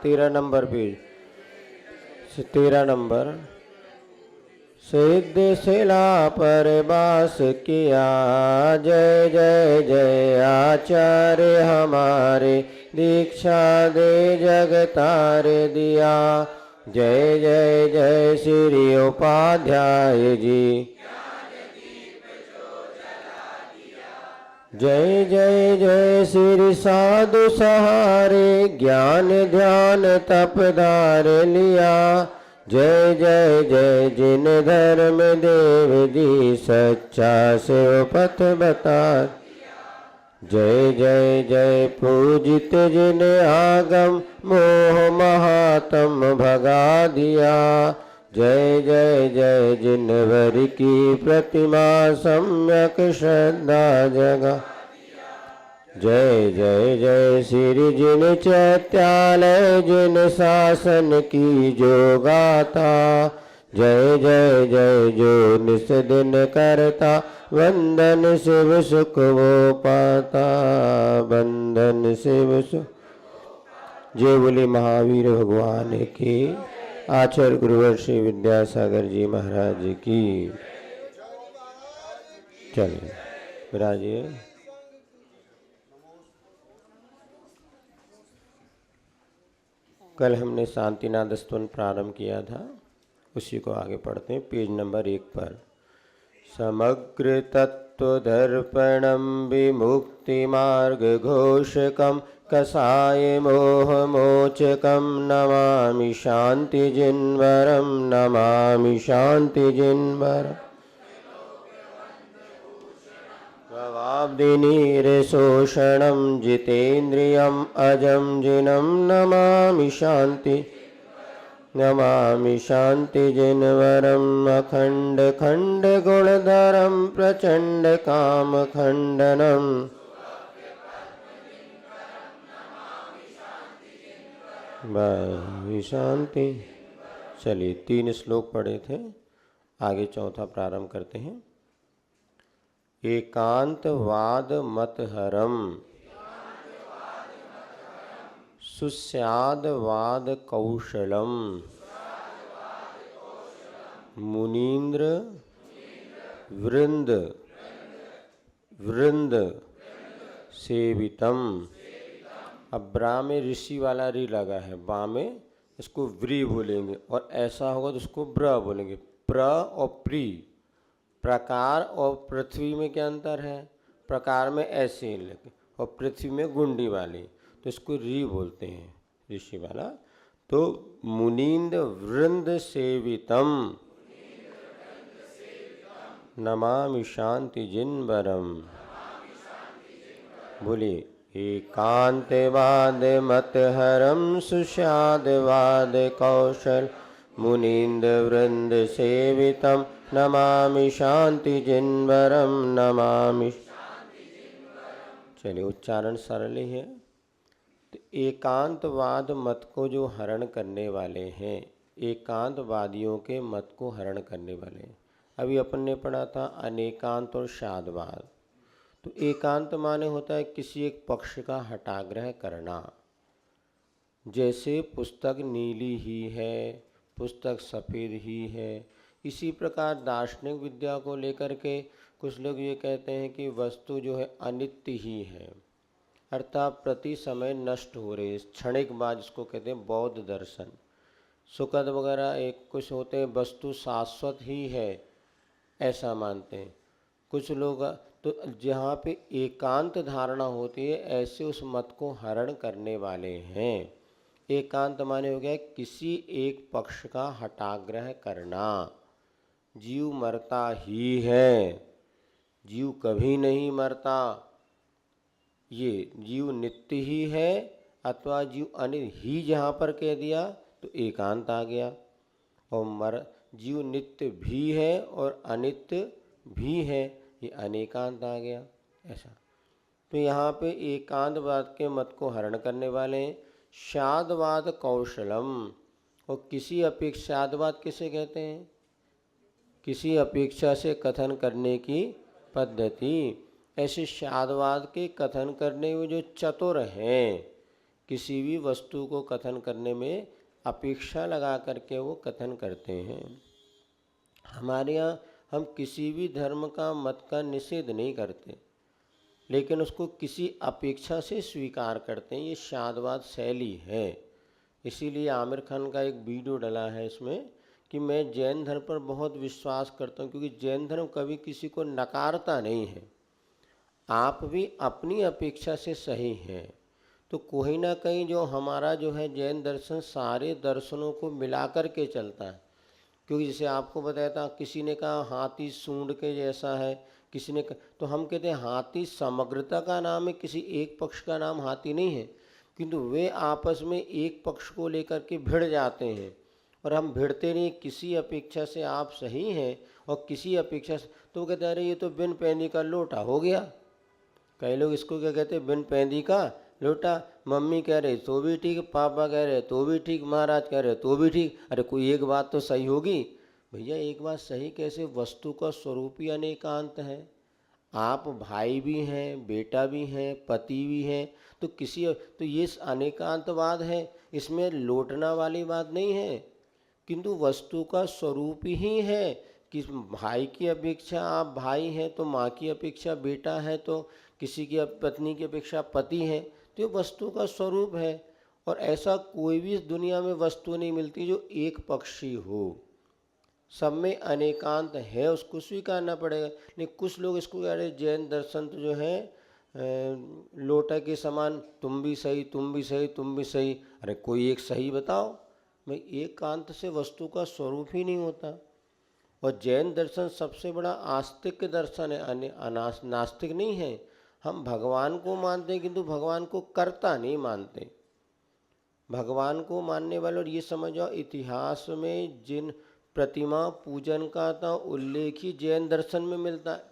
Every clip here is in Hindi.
13 नंबर पेज, 13 नंबर। सिद्ध शिला पर वास किया, जय जय जय आचार्य हमारे, दीक्षा दे जग तार दिया। जय जय जय श्री उपाध्याय जी, जय जय जय श्री साधु सहारे, ज्ञान ध्यान तप धार लिया। जय जय जय जिन धर्म देव जी, सच्चा शिव पथ बता। जय जय जय पूजित जिन आगम, मोह महात्म भगा दिया। जय जय जय जिन वर की प्रतिमा, सम्यक श्रद्धा जगा। जय जय जय श्री जिन चैत्यालय, जिन शासन की जो गाथा। जय जय जय जो निस दिन करता, वंदन शिव सुख वो पाता। वंदन शिव सुख। जय बोले महावीर भगवान की। आचार्य गुरुवर श्री विद्यासागर जी महाराज की। चलिए विराजिए। कल हमने शांतिनाद स्तवन प्रारंभ किया था, उसी को आगे पढ़ते हैं पेज नंबर 1 पर। समग्र तत्व दर्पणम विमुक्ति मार्ग घोषकम, कसाय मोह मोचकम, नमामि शांति जिन्वरम, नमामि शांति जिन्वरम। भवाब्धिनीरशोषणं जितेन्द्रियम् अजं जिनं, नमामि शांति, नमामि शांति जिन्वरम्। अखंड खंड गुणधरं, प्रचंड काम खंडनम्। नमामि शांति। चलिए 3 श्लोक पढ़े थे, आगे चौथा प्रारंभ करते हैं। एकांतवाद मतहरम, सुस्यादवाद कौशलम, मुनीन्द्र वृंद वृंद सेवितम। अब ब्रा में ऋषि वाला री लगा है, बा में इसको व्री बोलेंगे, और ऐसा होगा तो उसको ब्र बोलेंगे। प्र और प्री। प्रकार और पृथ्वी में क्या अंतर है? प्रकार में ऐसे लगे और पृथ्वी में गुंडी वाली, तो इसको री बोलते हैं ऋषि वाला। तो मुनीन्द्र वृंद सेवितम, नमामि शांति जिन्वरम। बोलिए एकांतवाद मतहरम, सुस्यादवाद कौशल, मुनीन्द्र वृंद सेवितम, नमामि शांति जिन्वरम, नमामि। चलिए उच्चारण सरल ही है। तो एकांतवाद मत को जो हरण करने वाले हैं, एकांतवादियों के मत को हरण करने वाले हैं। अभी अपन ने पढ़ा था अनेकांत और शादवाद। तो एकांत माने होता है किसी एक पक्ष का हटाग्रह करना। जैसे पुस्तक नीली ही है, पुस्तक सफ़ेद ही है, इसी प्रकार दार्शनिक विद्या को लेकर के कुछ लोग ये कहते हैं कि वस्तु जो है अनित्य ही है, अर्थात प्रति समय नष्ट हो रही है, क्षणिक बाद इसको कहते हैं बौद्ध दर्शन। सुखद वगैरह एक कुछ होते हैं वस्तु शाश्वत ही है, ऐसा मानते हैं कुछ लोग। तो जहाँ पे एकांत धारणा होती है, ऐसे उस मत को हरण करने वाले हैं। एकांत माने हो गया किसी एक पक्ष का हटाग्रह करना। जीव मरता ही है, जीव कभी नहीं मरता, ये जीव नित्य ही है, अथवा जीव अनित्य ही जहाँ पर कह दिया तो एकांत आ गया। और जीव नित्य भी है और अनित्य भी है, ये अनेकांत आ गया। ऐसा तो यहाँ पे एकांतवाद के मत को हरण करने वाले हैं। शादवाद कौशलम, और किसी अपेक्षावाद किसे कहते हैं? किसी अपेक्षा से कथन करने की पद्धति। ऐसे शादवाद के कथन करने में जो चतुर हैं, किसी भी वस्तु को कथन करने में अपेक्षा लगा करके वो कथन करते हैं। हमारे यहाँ हम किसी भी धर्म का मत का निषेध नहीं करते, लेकिन उसको किसी अपेक्षा से स्वीकार करते हैं। ये शादवाद शैली है। इसीलिए आमिर खान का एक वीडियो डला है इसमें कि मैं जैन धर्म पर बहुत विश्वास करता हूँ, क्योंकि जैन धर्म कभी किसी को नकारता नहीं है। आप भी अपनी अपेक्षा से सही हैं, तो कोई ना कहीं जो हमारा जो है जैन दर्शन सारे दर्शनों को मिला कर के चलता है। क्योंकि जैसे आपको बताया था, किसी ने कहा हाथी सूंड के जैसा है, किसी ने तो हम कहते हैं हाथी समग्रता का नाम है, किसी एक पक्ष का नाम हाथी नहीं है। किंतु वे आपस में एक पक्ष को लेकर के भिड़ जाते हैं, और हम भिड़ते नहीं। किसी अपेक्षा से आप सही हैं और किसी अपेक्षा से, तो वो कहते हैं अरे ये तो बिन पैंदी का लोटा हो गया। कई लोग इसको क्या कहते हैं, बिन पैंदी का लोटा। मम्मी कह रहे तो भी ठीक, पापा कह रहे तो भी ठीक, महाराज कह रहे तो भी ठीक। अरे कोई एक बात तो सही होगी। भैया एक बात सही कैसे, वस्तु का स्वरूप ही अनेकांत है। आप भाई भी हैं, बेटा भी हैं, पति भी हैं, तो किसी तो ये अनेकांतवाद है, इसमें लौटना वाली बात नहीं है। किंतु वस्तु का स्वरूप ही है कि भाई की अपेक्षा आप भाई हैं, तो माँ की अपेक्षा बेटा है, तो किसी की पत्नी की अपेक्षा पति है। तो ये वस्तु का स्वरूप है। और ऐसा कोई भी इस दुनिया में वस्तु नहीं मिलती जो एक पक्षी हो। सब में अनेकांत है, उसको स्वीकारना पड़ेगा। नहीं कुछ लोग इसको कह रहे जैन दर्शन तो जो है लोटा के समान, तुम भी सही, तुम भी सही, तुम भी सही। अरे कोई एक सही बताओ। मैं एकांत से वस्तु का स्वरूप ही नहीं होता। और जैन दर्शन सबसे बड़ा आस्तिक दर्शन है, नास्तिक नहीं है। हम भगवान को मानते हैं, किंतु भगवान को कर्ता नहीं मानते। भगवान को मानने वाले, और ये समझ जाओ इतिहास में जिन प्रतिमा पूजन का तो उल्लेख ही जैन दर्शन में मिलता है,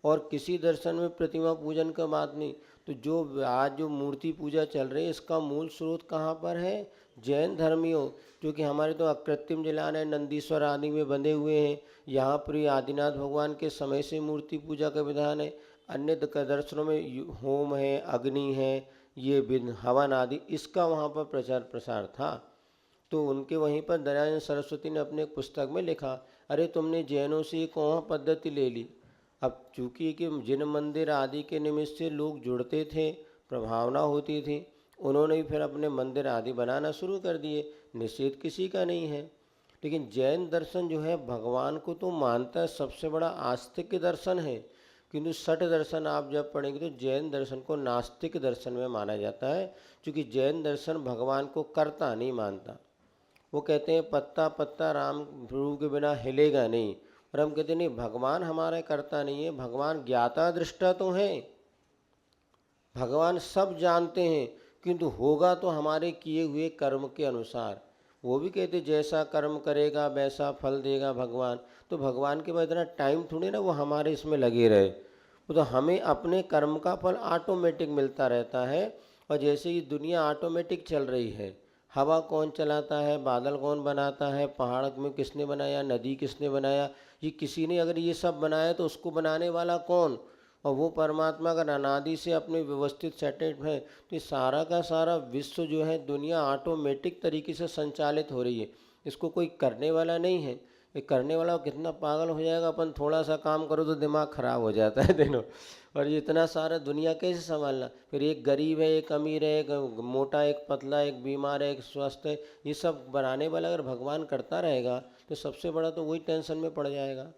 और किसी दर्शन में प्रतिमा पूजन का बात नहीं। तो जो आज जो मूर्ति पूजा चल रही है, इसका मूल स्रोत कहाँ पर है, जैन धर्मियों। जो कि हमारे तो अकृत्रिम जिलान है, नंदीश्वर आदि में बंधे हुए हैं। यहाँ पर ही आदिनाथ भगवान के समय से मूर्ति पूजा का विधान है। अन्य दर्शनों में होम है, अग्नि है, ये हवन आदि, इसका वहाँ पर प्रचार प्रसार था। तो उनके वहीं पर दयानंद सरस्वती ने अपने पुस्तक में लिखा, अरे तुमने जैनों से कौन पद्धति ले ली। अब चूँकि कि जिन मंदिर आदि के निमित्त से लोग जुड़ते थे, प्रभावना होती थी, उन्होंने भी फिर अपने मंदिर आदि बनाना शुरू कर दिए। निषेध किसी का नहीं है। लेकिन जैन दर्शन जो है भगवान को तो मानता है, सबसे बड़ा आस्तिक दर्शन है। किंतु सठ दर्शन आप जब पढ़ेंगे तो जैन दर्शन को नास्तिक दर्शन में माना जाता है, क्योंकि जैन दर्शन भगवान को कर्ता नहीं मानता। वो कहते हैं पत्ता पत्ता राम प्रभु के बिना हिलेगा नहीं। और हम कहते नहीं, भगवान हमारा कर्ता नहीं है, भगवान ज्ञाता दृष्टा तो हैं। भगवान सब जानते हैं, किंतु होगा तो हमारे किए हुए कर्म के अनुसार। वो भी कहते जैसा कर्म करेगा वैसा फल देगा भगवान। तो भगवान के पास इतना टाइम थोड़ी ना वो हमारे इसमें लगे रहे। वो तो हमें अपने कर्म का फल ऑटोमेटिक मिलता रहता है। और जैसे ये दुनिया ऑटोमेटिक चल रही है, हवा कौन चलाता है, बादल कौन बनाता है, पहाड़ में किसने बनाया, नदी किसने बनाया, ये किसी ने अगर ये सब बनाया तो उसको बनाने वाला कौन। और वो परमात्मा अगर अनादि से अपने व्यवस्थित सेटेड है, तो ये सारा का सारा विश्व जो है दुनिया ऑटोमेटिक तरीके से संचालित हो रही है। इसको कोई करने वाला नहीं है। ये करने वाला कितना पागल हो जाएगा, अपन थोड़ा सा काम करो तो दिमाग खराब हो जाता है देखो। और ये इतना सारा दुनिया कैसे संभालना। फिर एक गरीब है, एक अमीर है, एक मोटा, एक पतला, एक बीमार है, एक स्वस्थ है, ये सब बनाने वाला अगर भगवान करता रहेगा तो सबसे बड़ा तो वही टेंशन में पड़ जाएगा।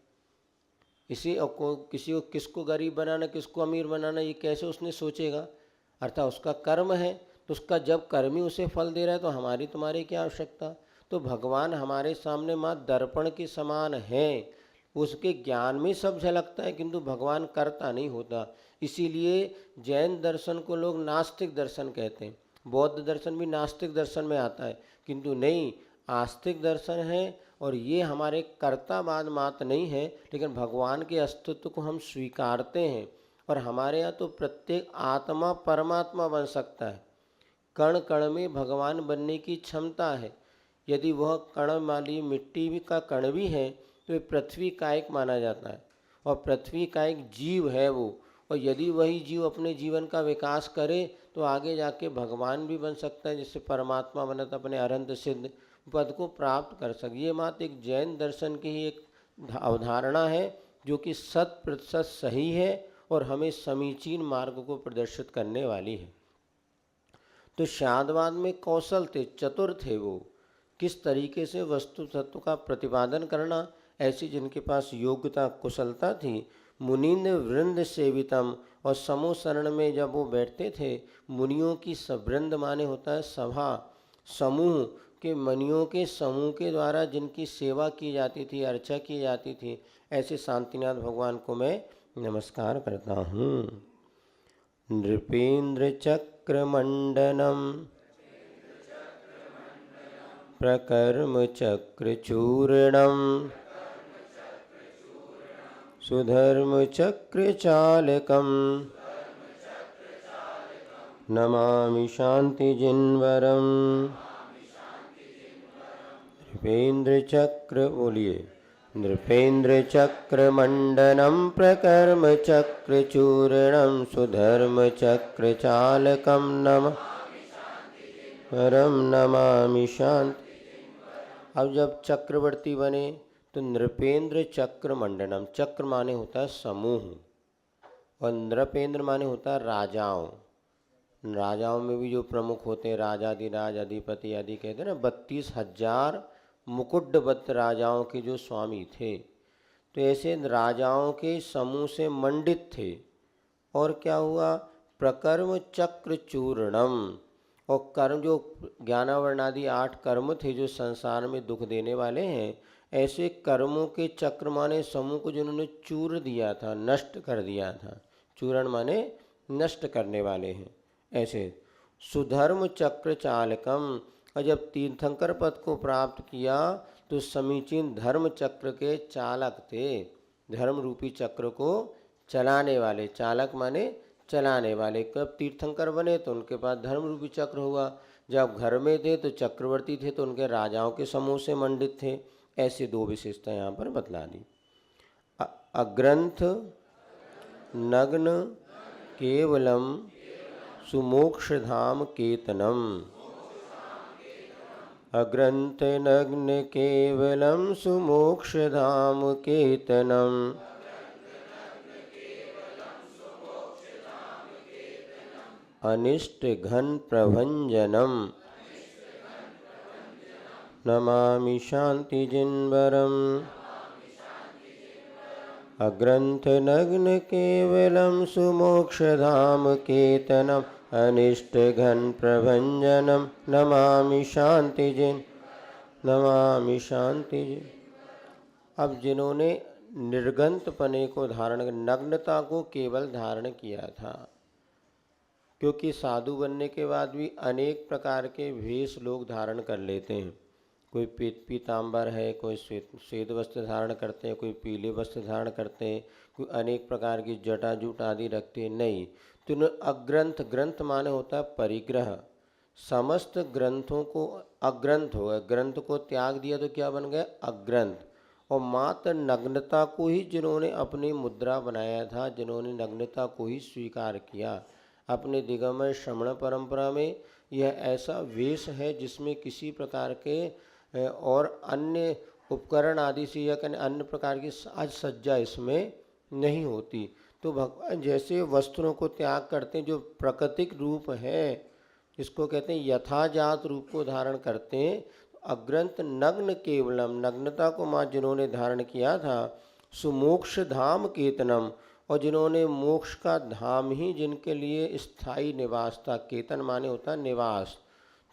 किसी को किसको गरीब बनाना, किसको अमीर बनाना, ये कैसे उसने सोचेगा। अर्थात उसका कर्म है, तो उसका जब कर्म ही उसे फल दे रहा है तो हमारी तुम्हारी क्या आवश्यकता। तो भगवान हमारे सामने माँ दर्पण के समान है। उसके ज्ञान में सब झलकता है, किंतु भगवान करता नहीं होता। इसीलिए जैन दर्शन को लोग नास्तिक दर्शन कहते हैं। बौद्ध दर्शन भी नास्तिक दर्शन में आता है, किंतु नहीं, आस्तिक दर्शन है। और ये हमारे कर्तावाद मात्र नहीं है, लेकिन भगवान के अस्तित्व को हम स्वीकारते हैं। और हमारे यहाँ तो प्रत्येक आत्मा परमात्मा बन सकता है। कण कण में भगवान बनने की क्षमता है। यदि वह कण वाली मिट्टी भी का कण भी है तो ये पृथ्वी कायिक माना जाता है, और पृथ्वी कायिक जीव है वो। और यदि वही जीव अपने जीवन का विकास करे तो आगे जाके भगवान भी बन सकता है, जिससे परमात्मा बने तो अपने अनंत सिद्ध पद को प्राप्त कर सके। ये मात्र एक जैन दर्शन की ही एक अवधारणा है जो कि 100% सही है और हमें समीचीन मार्ग को प्रदर्शित करने वाली है। तो शादवाद में कौशल थे, चतुर थे वो, किस तरीके से वस्तु तत्व का प्रतिपादन करना, ऐसी जिनके पास योग्यता कुशलता थी। मुनीन्द्र वृंद सेवितम, और समूह शरण में जब वो बैठते थे, मुनियों की वृंद माने होता है सभा, समूह के मुनियों के समूह के द्वारा जिनकी सेवा की जाती थी, अर्चा की जाती थी, ऐसे शांतिनाथ भगवान को मैं नमस्कार करता हूँ। नृपेन्द्र चक्रमंडनम प्रकर्म चक्रचूर्णम सुधर्म चक्रचालकम नमामि शांतिजिन्वरम। नृपेन्द्र चक्र, बोलिए, नृपेन्द्र चक्रमंडनम प्रकर्म चक्रचूर्णम सुधर्म चक्रचालकम नमामि शांति। अब जब चक्रवर्ती बने तो नृपेन्द्र चक्र मंडनम, चक्र माने होता है समूह और नृपेन्द्र माने होता है राजाओं। राजाओं में भी जो प्रमुख होते हैं, राजाधिराज, अधिपति आदि कहते हैं ना, 32,000 मुकुटबद्ध राजाओं के जो स्वामी थे, तो ऐसे राजाओं के समूह से मंडित थे। और क्या हुआ, प्रकर्म चक्र चूर्णम, और कर्म जो ज्ञानावर्णादि 8 कर्म थे जो संसार में दुख देने वाले हैं, ऐसे कर्मों के चक्र माने समूह को जिन्होंने चूर दिया था, नष्ट कर दिया था। चूरण माने नष्ट करने वाले हैं। ऐसे सुधर्म चक्र चालकम, और जब तीर्थंकर पद को प्राप्त किया तो समीचीन धर्म चक्र के चालक थे, धर्म रूपी चक्र को चलाने वाले। चालक माने चलाने वाले। कब तीर्थंकर बने तो उनके पास धर्म रूपी चक्र हुआ, जब घर में थे तो चक्रवर्ती थे तो उनके राजाओं के समूह से मंडित थे। ऐसे 2 विशेषता यहाँ पर बतला दी। अग्रंथ नग्न केवलम सुमोक्षधाम केतनम, अग्रंथ नग्न केवलम सुमोक्षधाम केतनम अनिष्ट घन प्रभंजनम नमामि शांतिजिन्वरम। अग्रंथ नग्न केवलम सुमोक्षधाम केतनम अनिष्ट घन प्रभंजनम नमामि शांतिजिन नमामि शांतिजिन। अब जिन्होंने निर्गंत पने को धारण, नग्नता को केवल धारण किया था, क्योंकि साधु बनने के बाद भी अनेक प्रकार के वेश लोग धारण कर लेते हैं। कोई पीताम्बर है, कोई श्वेत वस्त्र धारण करते हैं, कोई पीले वस्त्र धारण करते हैं, कोई अनेक प्रकार की जटा जूट आदि रखते हैं। नहीं, तो अग्रंथ, ग्रंथ माने होता है परिग्रह, समस्त ग्रंथों को अग्रंथ हो गया, ग्रंथ को त्याग दिया तो क्या बन गया, अग्रंथ। और मात्र नग्नता को ही जिन्होंने अपनी मुद्रा बनाया था, जिन्होंने नग्नता को ही स्वीकार किया, अपने दिगंबर श्रमण परंपरा में यह ऐसा वेश है जिसमें किसी प्रकार के और अन्य उपकरण आदि से या अन्य प्रकार की साज सज्जा इसमें नहीं होती। तो भगवान जैसे वस्त्रों को त्याग करते हैं, जो प्राकृतिक रूप है, इसको कहते हैं यथाजात रूप को धारण करते हैं। अग्रंथ नग्न केवलम, नग्नता को मां जिन्होंने धारण किया था, सुमोक्ष धाम केतनम, और जिन्होंने मोक्ष का धाम ही जिनके लिए स्थायी निवास था। केतन माने होता है निवास,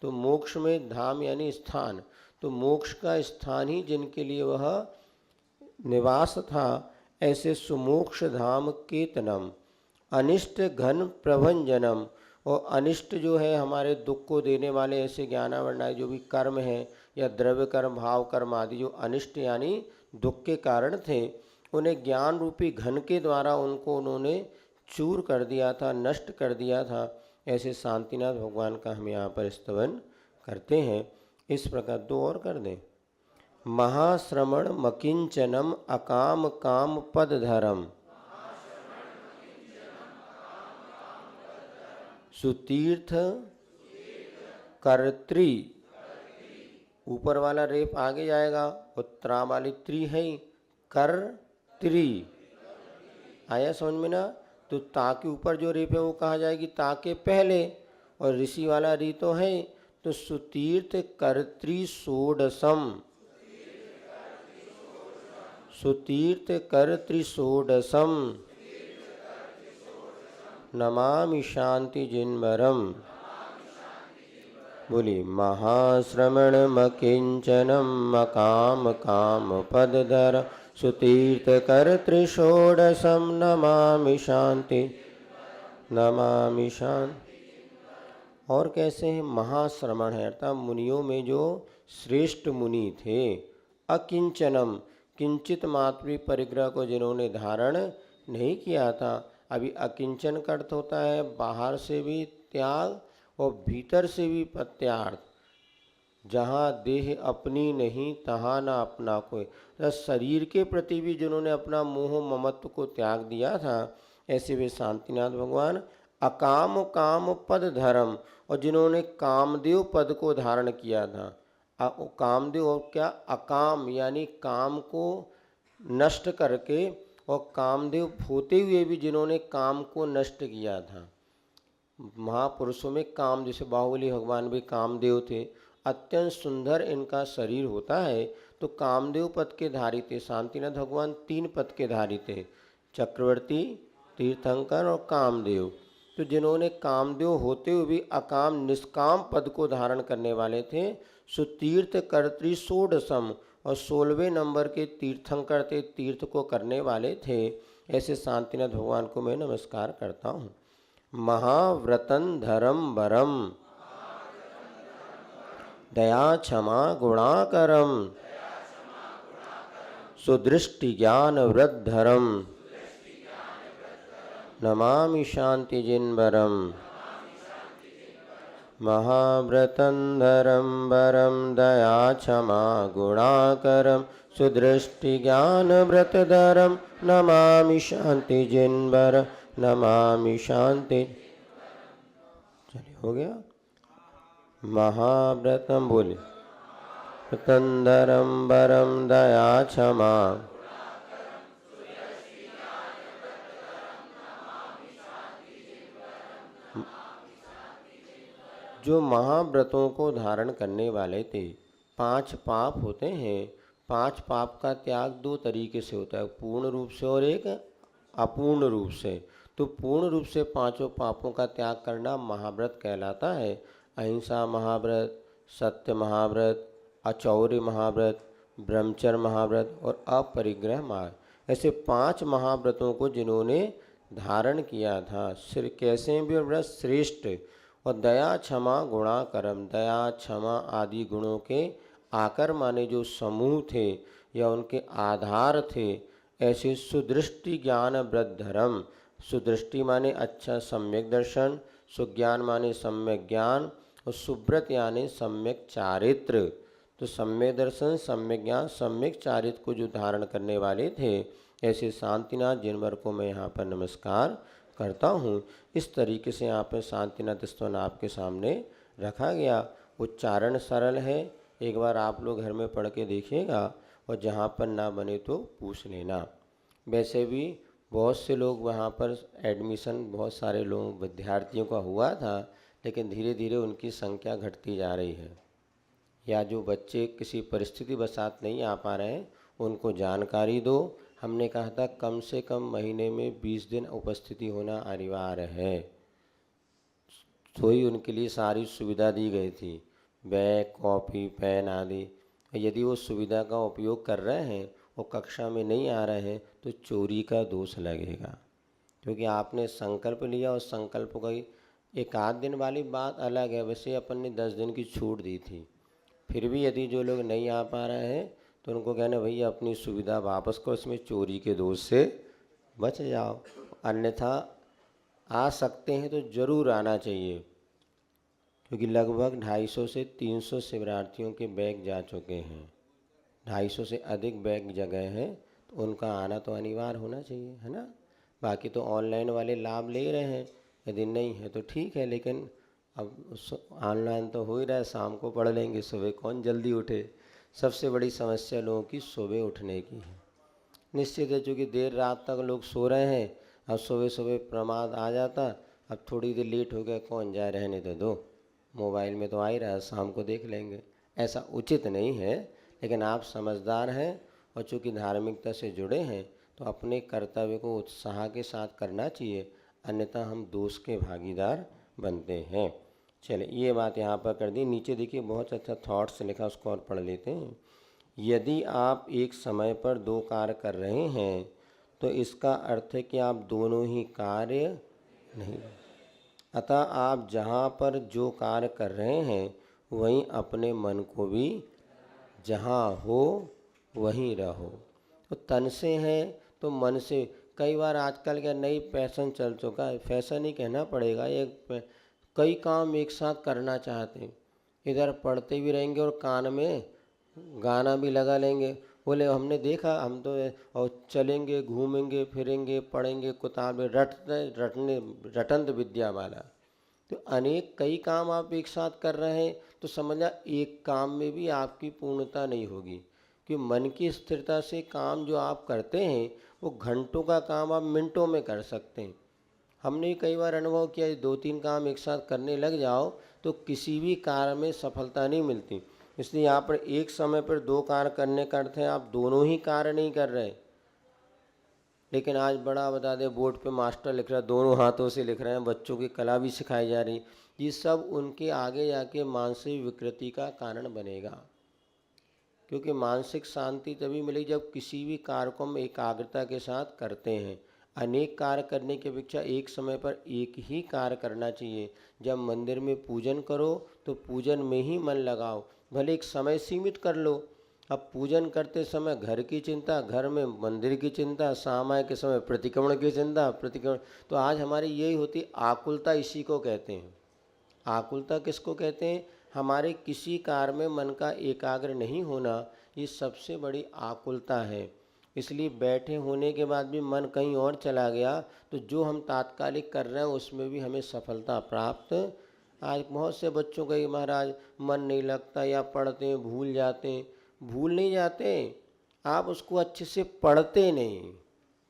तो मोक्ष में धाम यानी स्थान, तो मोक्ष का स्थान ही जिनके लिए वह निवास था, ऐसे सुमोक्ष धाम केतनम अनिष्ट घन प्रभंजनम। और अनिष्ट जो है हमारे दुख को देने वाले ऐसे ज्ञानावर्णाय जो भी कर्म हैं या द्रव्य कर्म, भाव कर्म आदि जो अनिष्ट यानी दुख के कारण थे, उन्हें ज्ञान रूपी घन के द्वारा उनको उन्होंने चूर कर दिया था, नष्ट कर दिया था। ऐसे शांतिनाथ भगवान का हम यहाँ पर स्तवन करते हैं। इस प्रकार 2 और कर दें। महाश्रमण मकिंचनम अकाम काम पदधरम सुतीर्थ कर्त्री, ऊपर वाला रेप आगे जाएगा और त्रा वाली त्री है ही, कर त्री। आया समझ में ना? तो ता के ऊपर जो रेप है वो कहा जाएगी ता के पहले, और ऋषि वाला री तो है। तो सुतीर्थ कर्त्री षोडशम, सुतीर्थ कर्त्री षोडशम नमामि शांति जिन्वरम। बोली महाश्रमण मकिंचनम मकाम काम पदधर सुतीर्थ कर्तृ षोडशम नमामि शांति, नमामि शांति। और कैसे है? महाश्रमण है अर्थात मुनियों में जो श्रेष्ठ मुनि थे। अकिंचनम, किंचित मात्र परिग्रह को जिन्होंने धारण नहीं किया था। अभी अकिंचन का अर्थ होता है बाहर से भी त्याग और भीतर से भी प्रत्यार्थ। जहाँ देह अपनी नहीं तहाँ ना अपना कोई, तो शरीर के प्रति भी जिन्होंने अपना मोह ममत्व को त्याग दिया था, ऐसे वे शांतिनाथ भगवान। अकाम काम पद धर्म, और जिन्होंने कामदेव पद को धारण किया था। कामदेव और क्या? अकाम यानी काम को नष्ट करके, और कामदेव होते हुए भी जिन्होंने काम को नष्ट किया था। महापुरुषों में काम, जैसे बाहुबली भगवान भी कामदेव थे, अत्यंत सुंदर इनका शरीर होता है। तो कामदेव पद के धारी थे शांतिनाथ भगवान, 3 पद के धारी थे, चक्रवर्ती, तीर्थंकर और कामदेव। तो जिन्होंने कामदेव होते हुए भी अकाम निष्काम पद को धारण करने वाले थे। सुतीर्थ कर्त्री षोडशम, और 16वें नंबर के तीर्थंकर थे, तीर्थ को करने वाले थे। ऐसे शांतिनाथ भगवान को मैं नमस्कार करता हूँ। महाव्रतन धर्म वरम दया क्षमा गुणाकरम सुदृष्टि ज्ञान वृद्धरम नमामि शांति जिन्वरम। महाव्रतन धर्म वरम दया क्षमा गुणाकरम सुदृष्टि ज्ञान व्रतधरम नमामि शांति जिन्वरम, नमामि शांति। चलिए हो गया। महाव्रतम बोले व्रतंधरम वरम दया क्षमा, जो महाव्रतों को धारण करने वाले थे। 5 पाप होते हैं। 5 पाप का त्याग 2 तरीके से होता है, पूर्ण रूप से और एक अपूर्ण रूप से। तो पूर्ण रूप से 5 पापों का त्याग करना महाव्रत कहलाता है। अहिंसा महाव्रत, सत्य महाव्रत, अचौर्य महाव्रत, ब्रह्मचर्य महाव्रत और अपरिग्रह महाव्रत। ऐसे 5 महाव्रतों को जिन्होंने धारण किया था, सिर कैसे भी व्रत श्रेष्ठ। और दया क्षमा गुणाकरम, दया क्षमा आदि गुणों के आकर माने जो समूह थे या उनके आधार थे। ऐसे सुदृष्टि ज्ञान वृद्धरम, सुदृष्टि माने अच्छा सम्यक दर्शन, सुज्ञान माने सम्यक ज्ञान, और सुब्रत यानी सम्यक चारित्र। तो सम्यक दर्शन, सम्यक ज्ञान, सम्यक चारित्र को जो धारण करने वाले थे, ऐसे शांतिनाथ जिनवर को मैं यहाँ पर नमस्कार करता हूँ। इस तरीके से यहाँ पर शांतिनाथ स्तवन आपके सामने रखा गया। उच्चारण सरल है, एक बार आप लोग घर में पढ़ के देखिएगा, और जहाँ पर ना बने तो पूछ लेना। वैसे भी बहुत से लोग वहाँ पर एडमिशन, बहुत सारे लोग विद्यार्थियों का हुआ था, लेकिन धीरे धीरे उनकी संख्या घटती जा रही है। या जो बच्चे किसी परिस्थिति वसात नहीं आ पा रहे हैं, उनको जानकारी दो। हमने कहा था कम से कम महीने में 20 दिन उपस्थिति होना अनिवार्य है। तो ही उनके लिए सारी सुविधा दी गई थी, बैग, कॉपी, पेन आदि। यदि वो सुविधा का उपयोग कर रहे हैं और कक्षा में नहीं आ रहे हैं तो चोरी का दोष लगेगा, क्योंकि आपने संकल्प लिया। और संकल्प का एक आध दिन वाली बात अलग है, वैसे अपन ने 10 दिन की छूट दी थी। फिर भी यदि जो लोग नहीं आ पा रहे हैं तो उनको कहना भैया अपनी सुविधा वापस करो, इसमें चोरी के दोष से बच जाओ। अन्यथा आ सकते हैं तो ज़रूर आना चाहिए, क्योंकि लगभग 250 से 300 शिवरार्थियों के बैग जा चुके हैं। 250 से अधिक बैग जगह हैं, तो उनका आना तो अनिवार्य होना चाहिए, है ना। बाकी तो ऑनलाइन वाले लाभ ले रहे हैं, यदि नहीं है तो ठीक है, लेकिन अब ऑनलाइन तो हो ही रहा है, शाम को पढ़ लेंगे, सुबह कौन जल्दी उठे। सबसे बड़ी समस्या लोगों की सुबह उठने की है। निश्चित है, चूँकि देर रात तक लोग सो रहे हैं, अब सुबह सुबह प्रमाद आ जाता, अब थोड़ी देर लेट हो गया, कौन जाए, रहने तो दो, मोबाइल में तो आ ही रहा है, शाम को देख लेंगे। ऐसा उचित नहीं है, लेकिन आप समझदार हैं और चूँकि धार्मिकता से जुड़े हैं तो अपने कर्तव्य को उत्साह के साथ करना चाहिए, अन्यथा हम दोष के भागीदार बनते हैं। चलिए, ये बात यहाँ पर कर दी। नीचे देखिए बहुत अच्छा थॉट्स लिखा, उसको और पढ़ लेते हैं। यदि आप एक समय पर दो कार्य कर रहे हैं तो इसका अर्थ है कि आप दोनों ही कार्य नहीं, अतः आप जहाँ पर जो कार्य कर रहे हैं वहीं अपने मन को भी जहाँ हो वहीं रहो। तो तन से है तो मन से। कई बार आजकल का नई फैशन चल चुका है, फैशन ही कहना पड़ेगा, एक कई काम एक साथ करना चाहते हैं, इधर पढ़ते भी रहेंगे और कान में गाना भी लगा लेंगे। बोले हमने देखा, हम तो और चलेंगे, घूमेंगे, फिरेंगे, पढ़ेंगे, किताबें रटंत विद्या वाला। तो अनेक कई काम आप एक साथ कर रहे हैं तो समझा एक काम में भी आपकी पूर्णता नहीं होगी, कि मन की स्थिरता से काम जो आप करते हैं वो घंटों का काम आप मिनटों में कर सकते हैं। हमने कई बार अनुभव किया, दो तीन काम एक साथ करने लग जाओ तो किसी भी कार्य में सफलता नहीं मिलती। इसलिए यहाँ पर एक समय पर दो कार्य करने का अर्थ है आप दोनों ही कार्य नहीं कर रहे। लेकिन आज बड़ा बता दे, बोर्ड पे मास्टर लिख रहा है, दोनों हाथों से लिख रहे हैं, बच्चों की कला भी सिखाई जा रही, ये सब उनके आगे जाके मानसिक विकृति का कारण बनेगा। क्योंकि मानसिक शांति तभी मिलेगी जब किसी भी कार्य को हम एकाग्रता के साथ करते हैं। अनेक कार्य करने की अपेक्षा एक समय पर एक ही कार्य करना चाहिए। जब मंदिर में पूजन करो तो पूजन में ही मन लगाओ, भले एक समय सीमित कर लो। अब पूजन करते समय घर की चिंता, घर में मंदिर की चिंता, सामाय के समय प्रतिक्रमण की चिंता, प्रतिक्रमण। तो आज हमारी यही होती आकुलता, इसी को कहते हैं। आकुलता किसको कहते हैं? हमारे किसी कार्य में मन का एकाग्र नहीं होना, ये सबसे बड़ी आकुलता है। इसलिए बैठे होने के बाद भी मन कहीं और चला गया तो जो हम तात्कालिक कर रहे हैं उसमें भी हमें सफलता प्राप्त। आज बहुत से बच्चों का महाराज मन नहीं लगता, या पढ़ते हैं भूल जाते हैं। भूल नहीं जाते, आप उसको अच्छे से पढ़ते नहीं।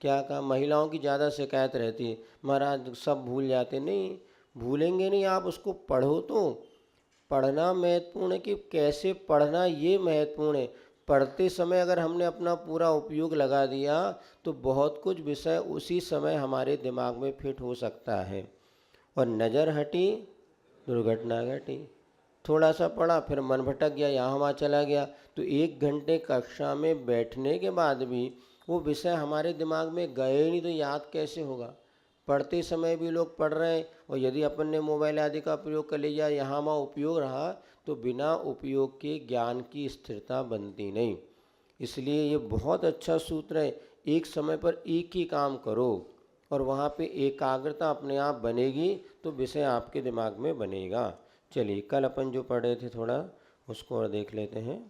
क्या कहा, महिलाओं की ज़्यादा शिकायत रहती है, महाराज सब भूल जाते। नहीं, भूलेंगे नहीं, आप उसको पढ़ो। तो पढ़ना महत्वपूर्ण है, कि कैसे पढ़ना ये महत्वपूर्ण है। पढ़ते समय अगर हमने अपना पूरा उपयोग लगा दिया तो बहुत कुछ विषय उसी समय हमारे दिमाग में फिट हो सकता है। और नज़र हटी दुर्घटना घटी। थोड़ा सा पढ़ा फिर मन भटक गया, यहाँ वहाँ चला गया, तो 1 घंटे कक्षा में बैठने के बाद भी वो विषय हमारे दिमाग में गए नहीं तो याद कैसे होगा। पढ़ते समय भी लोग पढ़ रहे हैं और यदि अपन ने मोबाइल आदि का प्रयोग कर लिया, यहाँ वहाँ उपयोग रहा, तो बिना उपयोग के ज्ञान की स्थिरता बनती नहीं। इसलिए ये बहुत अच्छा सूत्र है, एक समय पर एक ही काम करो और वहाँ पे एकाग्रता अपने आप बनेगी तो विषय आपके दिमाग में बनेगा। चलिए, कल अपन जो पढ़े थे थोड़ा उसको और देख लेते हैं।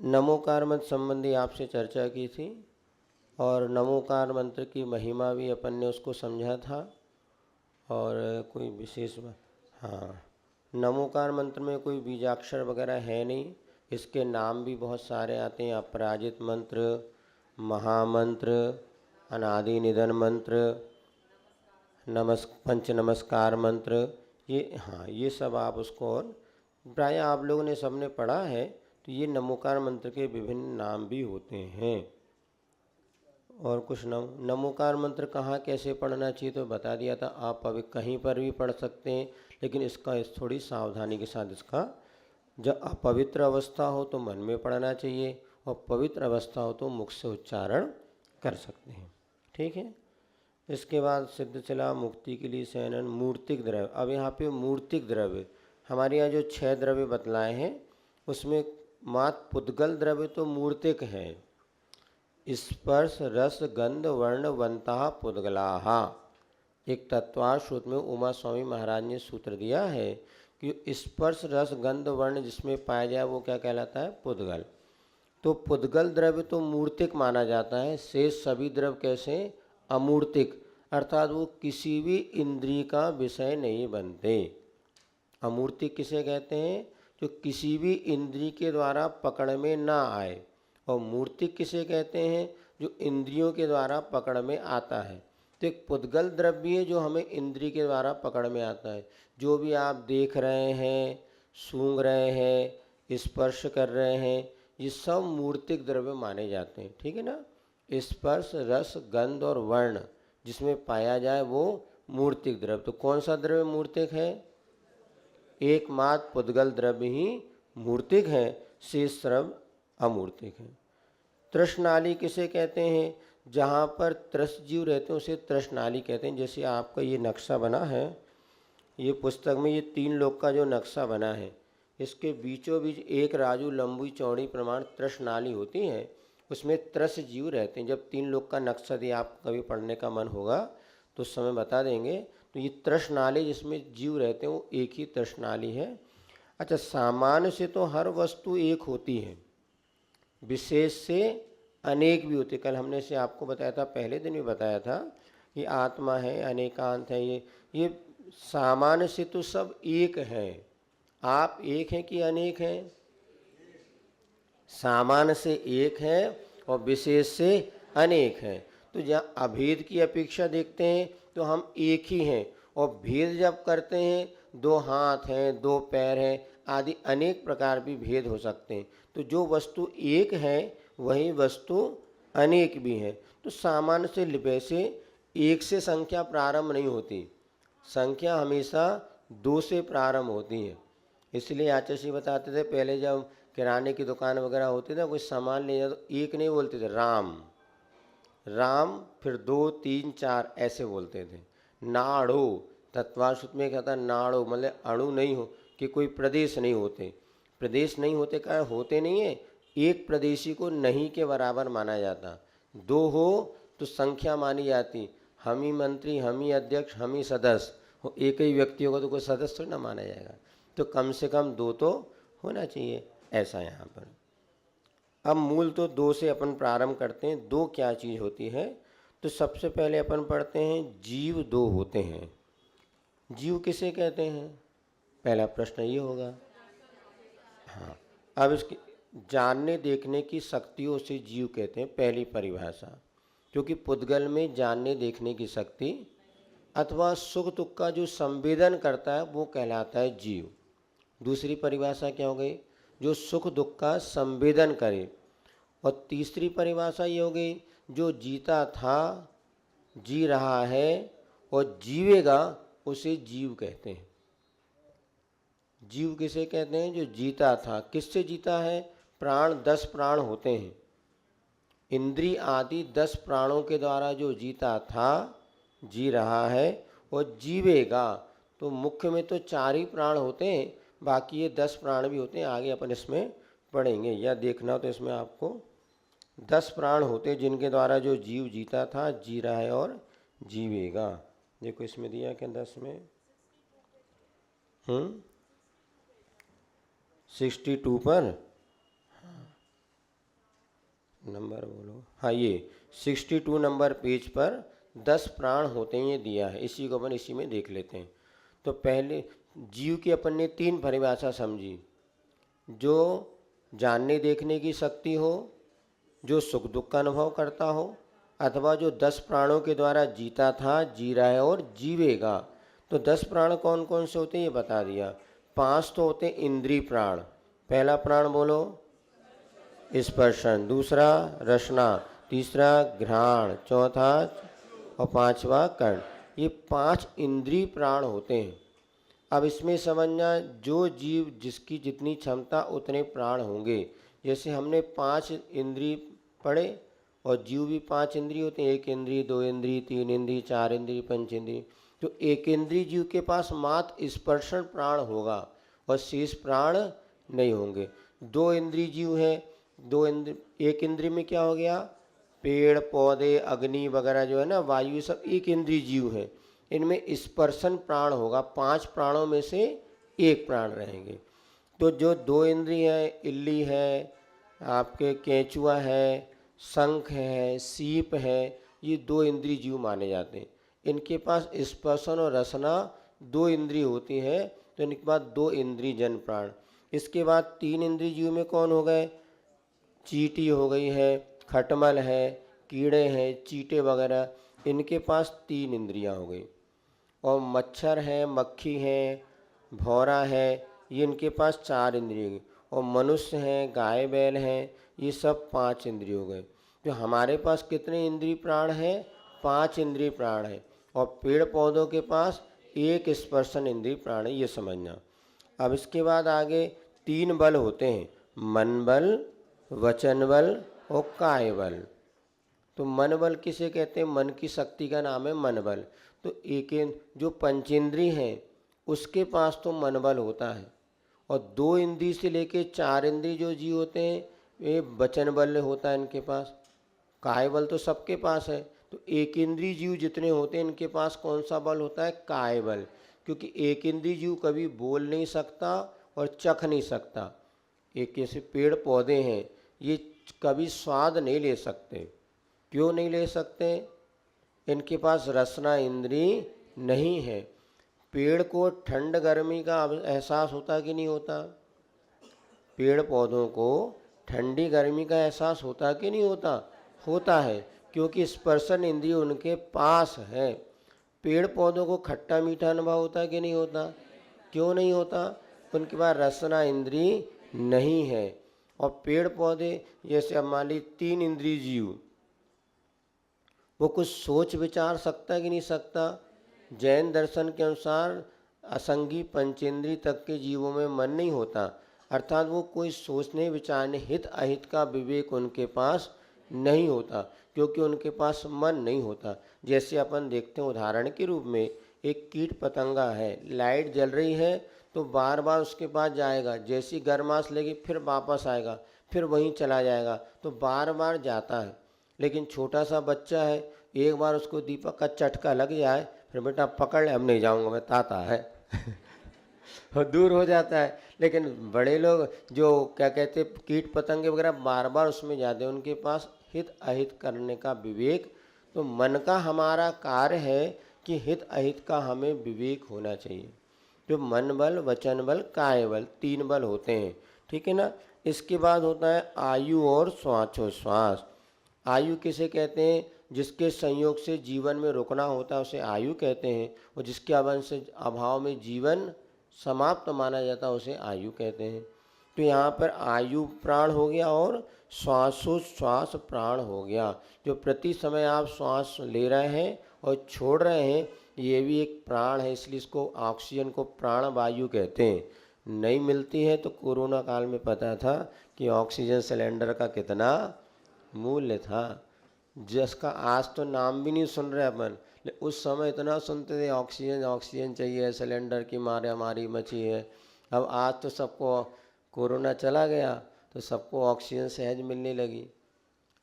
नमोकार मंत्र संबंधी आपसे चर्चा की थी और नमोकार मंत्र की महिमा भी अपन ने उसको समझा था। और कोई विशेष हाँ, नमोकार मंत्र में कोई बीजाक्षर वगैरह है नहीं, इसके नाम भी बहुत सारे आते हैं, अपराजित मंत्र, महामंत्र, अनादि निधन मंत्र, पंच नमस्कार मंत्र, ये हाँ ये सब आप उसको, और प्राय आप लोगों ने सबने पढ़ा है। तो ये नमोकार मंत्र के विभिन्न नाम भी होते हैं। और कुछ नमोकार मंत्र कहाँ कैसे पढ़ना चाहिए तो बता दिया था। आप अभी कहीं पर भी पढ़ सकते हैं, लेकिन इसका थोड़ी सावधानी के साथ इसका, जब अपवित्र अवस्था हो तो मन में पढ़ना चाहिए और पवित्र अवस्था हो तो मुख से उच्चारण कर सकते हैं। ठीक है। इसके बाद सिद्धशिला मुक्ति के लिए शयनन मूर्तिक द्रव्य। अब यहाँ पे मूर्तिक द्रव्य हमारे यहाँ जो 6 द्रव्य बतलाए हैं उसमें मात्र पुद्गल द्रव्य तो मूर्तिक है। स्पर्श रस गंध वर्ण वंता पुद्गलाः। एक तत्वार्थ सूत्र में उमा स्वामी महाराज ने सूत्र दिया है कि स्पर्श रस गंध वर्ण जिसमें पाया जाए वो क्या कहलाता है? पुद्गल। तो पुद्गल द्रव्य तो मूर्तिक माना जाता है, शेष सभी द्रव्य कैसे? अमूर्तिक, अर्थात वो किसी भी इंद्रिय का विषय नहीं बनते। अमूर्तिक किसे कहते हैं? जो किसी भी इंद्रिय के द्वारा पकड़ में ना आए। और मूर्तिक किसे कहते हैं? जो इंद्रियों के द्वारा पकड़ में आता है। तो एक पुद्गल द्रव्य है जो हमें इंद्रिय के द्वारा पकड़ में आता है। जो भी आप देख रहे हैं, सूंघ रहे हैं, स्पर्श कर रहे हैं, ये सब मूर्तिक द्रव्य माने जाते हैं। ठीक है ना? स्पर्श, रस, गंध और वर्ण जिसमें पाया जाए वो मूर्तिक द्रव्य। तो कौन सा द्रव्य मूर्तिक है? एकमात्र पुद्गल द्रव्य ही मूर्तिक है, शेष द्रव्य अमूर्तिक है। तृष्णाली किसे कहते हैं? जहाँ पर त्रस्त जीव रहते हैं उसे तृष्णाली कहते हैं। जैसे आपका ये नक्शा बना है, ये पुस्तक में ये 3 लोक का जो नक्शा बना है, इसके बीचों बीच एक राजू लंबी चौड़ी प्रमाण तृष्णाली होती है, उसमें त्रस्त जीव रहते हैं। जब 3 लोक का नक्शा यदि आप कभी पढ़ने का मन होगा तो उस समय बता देंगे। तो ये तृष्णाली जिसमें जीव रहते हैं वो एक ही तृष्णाली है। अच्छा, सामान्य से तो हर वस्तु एक होती है, विशेष से अनेक भी होते। कल हमने से आपको बताया था, पहले दिन भी बताया था, ये आत्मा है, अनेकांत है। ये सामान्य से तो सब एक है। आप एक हैं कि अनेक हैं? सामान्य से एक है और विशेष से अनेक है। तो जहाँ अभेद की अपेक्षा देखते हैं तो हम एक ही हैं, और भेद जब करते हैं 2 हाथ हैं, 2 पैर हैं आदि अनेक प्रकार भी भेद हो सकते हैं। तो जो वस्तु एक है वही वस्तु अनेक भी है। तो सामान्य से वैसे एक से संख्या प्रारंभ नहीं होती, संख्या हमेशा 2 से प्रारंभ होती है। इसलिए आचार्य जी बताते थे, पहले जब किराने की दुकान वगैरह होती थी, कोई सामान ले जाए तो एक नहीं बोलते थे, राम राम, फिर 2, 3, 4 ऐसे बोलते थे। नाड़ो, तत्वाशुद्ध में कहता नाड़ो, मतलब अणु नहीं हो कि कोई प्रदेश नहीं होते। प्रदेश नहीं होते का होते नहीं है, एक प्रदेशी को नहीं के बराबर माना जाता। 2 हो तो संख्या मानी जाती, हम ही मंत्री, हम ही अध्यक्ष, हम ही सदस्य। एक ही व्यक्ति होगा तो कोई सदस्य ना माना जाएगा। तो कम से कम 2 तो होना चाहिए, ऐसा यहाँ पर। अब मूल तो 2 से अपन प्रारंभ करते हैं। 2 क्या चीज़ होती है? तो सबसे पहले अपन पढ़ते हैं जीव 2 होते हैं। जीव किसे कहते हैं? पहला प्रश्न ये होगा। हाँ, अब इसकी जानने देखने की शक्तियों से जीव कहते हैं, पहली परिभाषा। क्योंकि पुद्गल में जानने देखने की शक्ति अथवा सुख दुख का जो संवेदन करता है वो कहलाता है जीव। दूसरी परिभाषा क्या हो गई? जो सुख दुख का संवेदन करे। और तीसरी परिभाषा ये हो गई, जो जीता था, जी रहा है और जीवेगा उसे जीव कहते हैं। जीव किसे कहते हैं? जो जीता था। किससे जीता है? प्राण, 10 प्राण होते हैं, इंद्रिय आदि 10 प्राणों के द्वारा जो जीता था, जी रहा है और जीवेगा। तो मुख्य में तो 4 ही प्राण होते हैं, बाकी ये 10 प्राण भी होते हैं, आगे अपन इसमें पढ़ेंगे। या देखना तो इसमें आपको 10 प्राण होते हैं जिनके द्वारा जो जीव जीता था, जी रहा है और जीवेगा। देखो इसमें दिया क्या 10 में 62 पर, नंबर बोलो। हाँ, ये 62 नंबर पेज पर 10 प्राण होते हैं, ये दिया है। इसी को अपन इसी में देख लेते हैं। तो पहले जीव की अपन ने 3 परिभाषा समझी। जो जानने देखने की शक्ति हो, जो सुख दुख का अनुभव करता हो, अथवा जो 10 प्राणों के द्वारा जीता था, जी रहा है और जीवेगा। तो 10 प्राण कौन कौन से होते हैं ये बता दिया। 5 तो होते हैं इंद्रिय प्राण। पहला प्राण बोलो स्पर्शन, दूसरा रसना, तीसरा घ्राण, चौथा और 5वां कर्ण। ये 5 इंद्रिय प्राण होते हैं। अब इसमें समझना, जो जीव जिसकी जितनी क्षमता उतने प्राण होंगे। जैसे हमने 5 इंद्रिय पढ़े और जीव भी 5 इंद्रिय होते हैं, 1 इंद्रिय, 2 इंद्रिय, 3 इंद्रिय, 4 इंद्रिय, 5 इंद्रिय। तो 1 इंद्रिय जीव के पास मात्र स्पर्शन प्राण होगा और शेष प्राण नहीं होंगे। 2 इंद्रिय जीव हैं, 1 इंद्रिय में क्या हो गया? पेड़ पौधे, अग्नि वगैरह जो है ना, वायु, सब 1 इंद्रिय जीव है। इनमें स्पर्शन प्राण होगा, 5 प्राणों में से 1 प्राण रहेंगे। तो जो 2 इंद्रिय है, इल्ली है, आपके केंचुआ है, शंख है, सीप है, ये 2 इंद्रिय जीव माने जाते हैं। इनके पास स्पर्शन और रसना 2 इंद्रिय होती है, तो इनके पास 2 इंद्रिय जन प्राण। इसके बाद 3 इंद्रिय जीव में कौन हो गए? चींटी हो गई है, खटमल है, कीड़े हैं, चींटे वगैरह, इनके पास 3 इंद्रियां हो गई। और मच्छर है, मक्खी है, भौरा है, ये इनके पास 4 इंद्रिय हो गई। और मनुष्य हैं, गाय बैल हैं, ये सब 5 इंद्रिय हो गए। जो हमारे पास कितने इंद्रिय प्राण हैं? 5 इंद्रिय प्राण हैं। और पेड़ पौधों के पास 1 स्पर्शन इंद्रिय प्राण है, ये समझना। अब इसके बाद आगे 3 बल होते हैं, मन बल, वचन बल और काय बल। तो मन बल किसे कहते हैं? मन की शक्ति का नाम है मन बल। तो एक जो पंचेंद्रिय हैं उसके पास तो मन बल होता है, और 2 इंद्रिय से लेके 4 इंद्रिय जो जीव होते हैं ये वचन बल होता है इनके पास। काय बल तो सबके पास है। तो एक इंद्रिय जीव जितने होते हैं इनके पास कौन सा बल होता है? काय बल। क्योंकि एक इंद्रिय जीव कभी बोल नहीं सकता और चख नहीं सकता। एक ऐसे पेड़ पौधे हैं, ये कभी स्वाद नहीं ले सकते। क्यों नहीं ले सकते? इनके पास रसना इंद्रिय नहीं है। पेड़ को ठंड गर्मी का एहसास होता कि नहीं होता? पेड़ पौधों को ठंडी गर्मी का एहसास होता कि नहीं होता? होता है, क्योंकि स्पर्शन इंद्रिय उनके पास है। पेड़ पौधों को खट्टा मीठा अनुभव होता कि नहीं होता? क्यों नहीं होता? उनके पास रसना इंद्रिय नहीं है। और पेड़ पौधे जैसे अब मान ली 3 इंद्रिय जीव, वो कुछ सोच विचार सकता है कि नहीं सकता? जैन दर्शन के अनुसार असंगी पंचेंद्रिय तक के जीवों में मन नहीं होता, अर्थात वो कोई सोचने विचारने हित अहित का विवेक उनके पास नहीं होता, क्योंकि उनके पास मन नहीं होता। जैसे अपन देखते हैं उदाहरण के रूप में, एक कीट पतंगा है, लाइट जल रही है तो बार बार उसके पास जाएगा, जैसी गर्माश लेगी फिर वापस आएगा, फिर वहीं चला जाएगा, तो बार बार जाता है। लेकिन छोटा सा बच्चा है, एक बार उसको दीपक का चटका लग जाए, फिर बेटा पकड़ ले, अब नहीं जाऊंगा मैं, ताता है और दूर हो जाता है। लेकिन बड़े लोग जो क्या कहते कीट पतंगे वगैरह बार बार उसमें जाते हैं, उनके पास हित अहित करने का विवेक। तो मन का हमारा कार्य है कि हित अहित का हमें विवेक होना चाहिए। जो मन बल, वचन बल, काय बल, 3 बल होते हैं, ठीक है ना। इसके बाद होता है आयु और श्वासोश्वास। आयु किसे कहते हैं? जिसके संयोग से जीवन में रुकना होता है उसे आयु कहते हैं, और जिसके अभाव में जीवन समाप्त माना जाता है उसे आयु कहते हैं। तो यहाँ पर आयु प्राण हो गया और श्वासोश्वास प्राण हो गया। जो प्रति समय आप श्वास ले रहे हैं और छोड़ रहे हैं, ये भी एक प्राण है, इसलिए इसको ऑक्सीजन को प्राण वायु कहते हैं। नहीं मिलती है तो कोरोना काल में पता था कि ऑक्सीजन सिलेंडर का कितना मूल्य था, जिसका आज तो नाम भी नहीं सुन रहे अपन। उस समय इतना सुनते थे, ऑक्सीजन ऑक्सीजन चाहिए, सिलेंडर की मारे हमारी मची है। अब आज तो सबको कोरोना चला गया तो सबको ऑक्सीजन सहज मिलने लगी।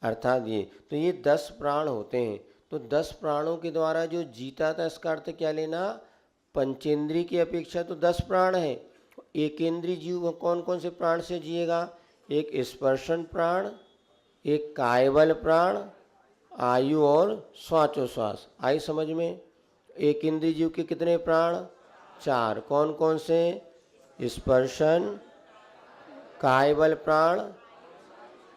अर्थात ये 10 प्राण होते हैं। तो 10 प्राणों के द्वारा जो जीता था, इसका अर्थ क्या लेना? पंचेंद्रिय की अपेक्षा तो 10 प्राण है। एक इंद्रिय जीव कौन कौन से प्राण से जिएगा? एक स्पर्शन प्राण, एक कायबल प्राण, आयु और श्वासोश्वास। आई समझ में? एक इंद्रिय जीव के कितने प्राण? 4। कौन कौन से? स्पर्शन, कायबल प्राण,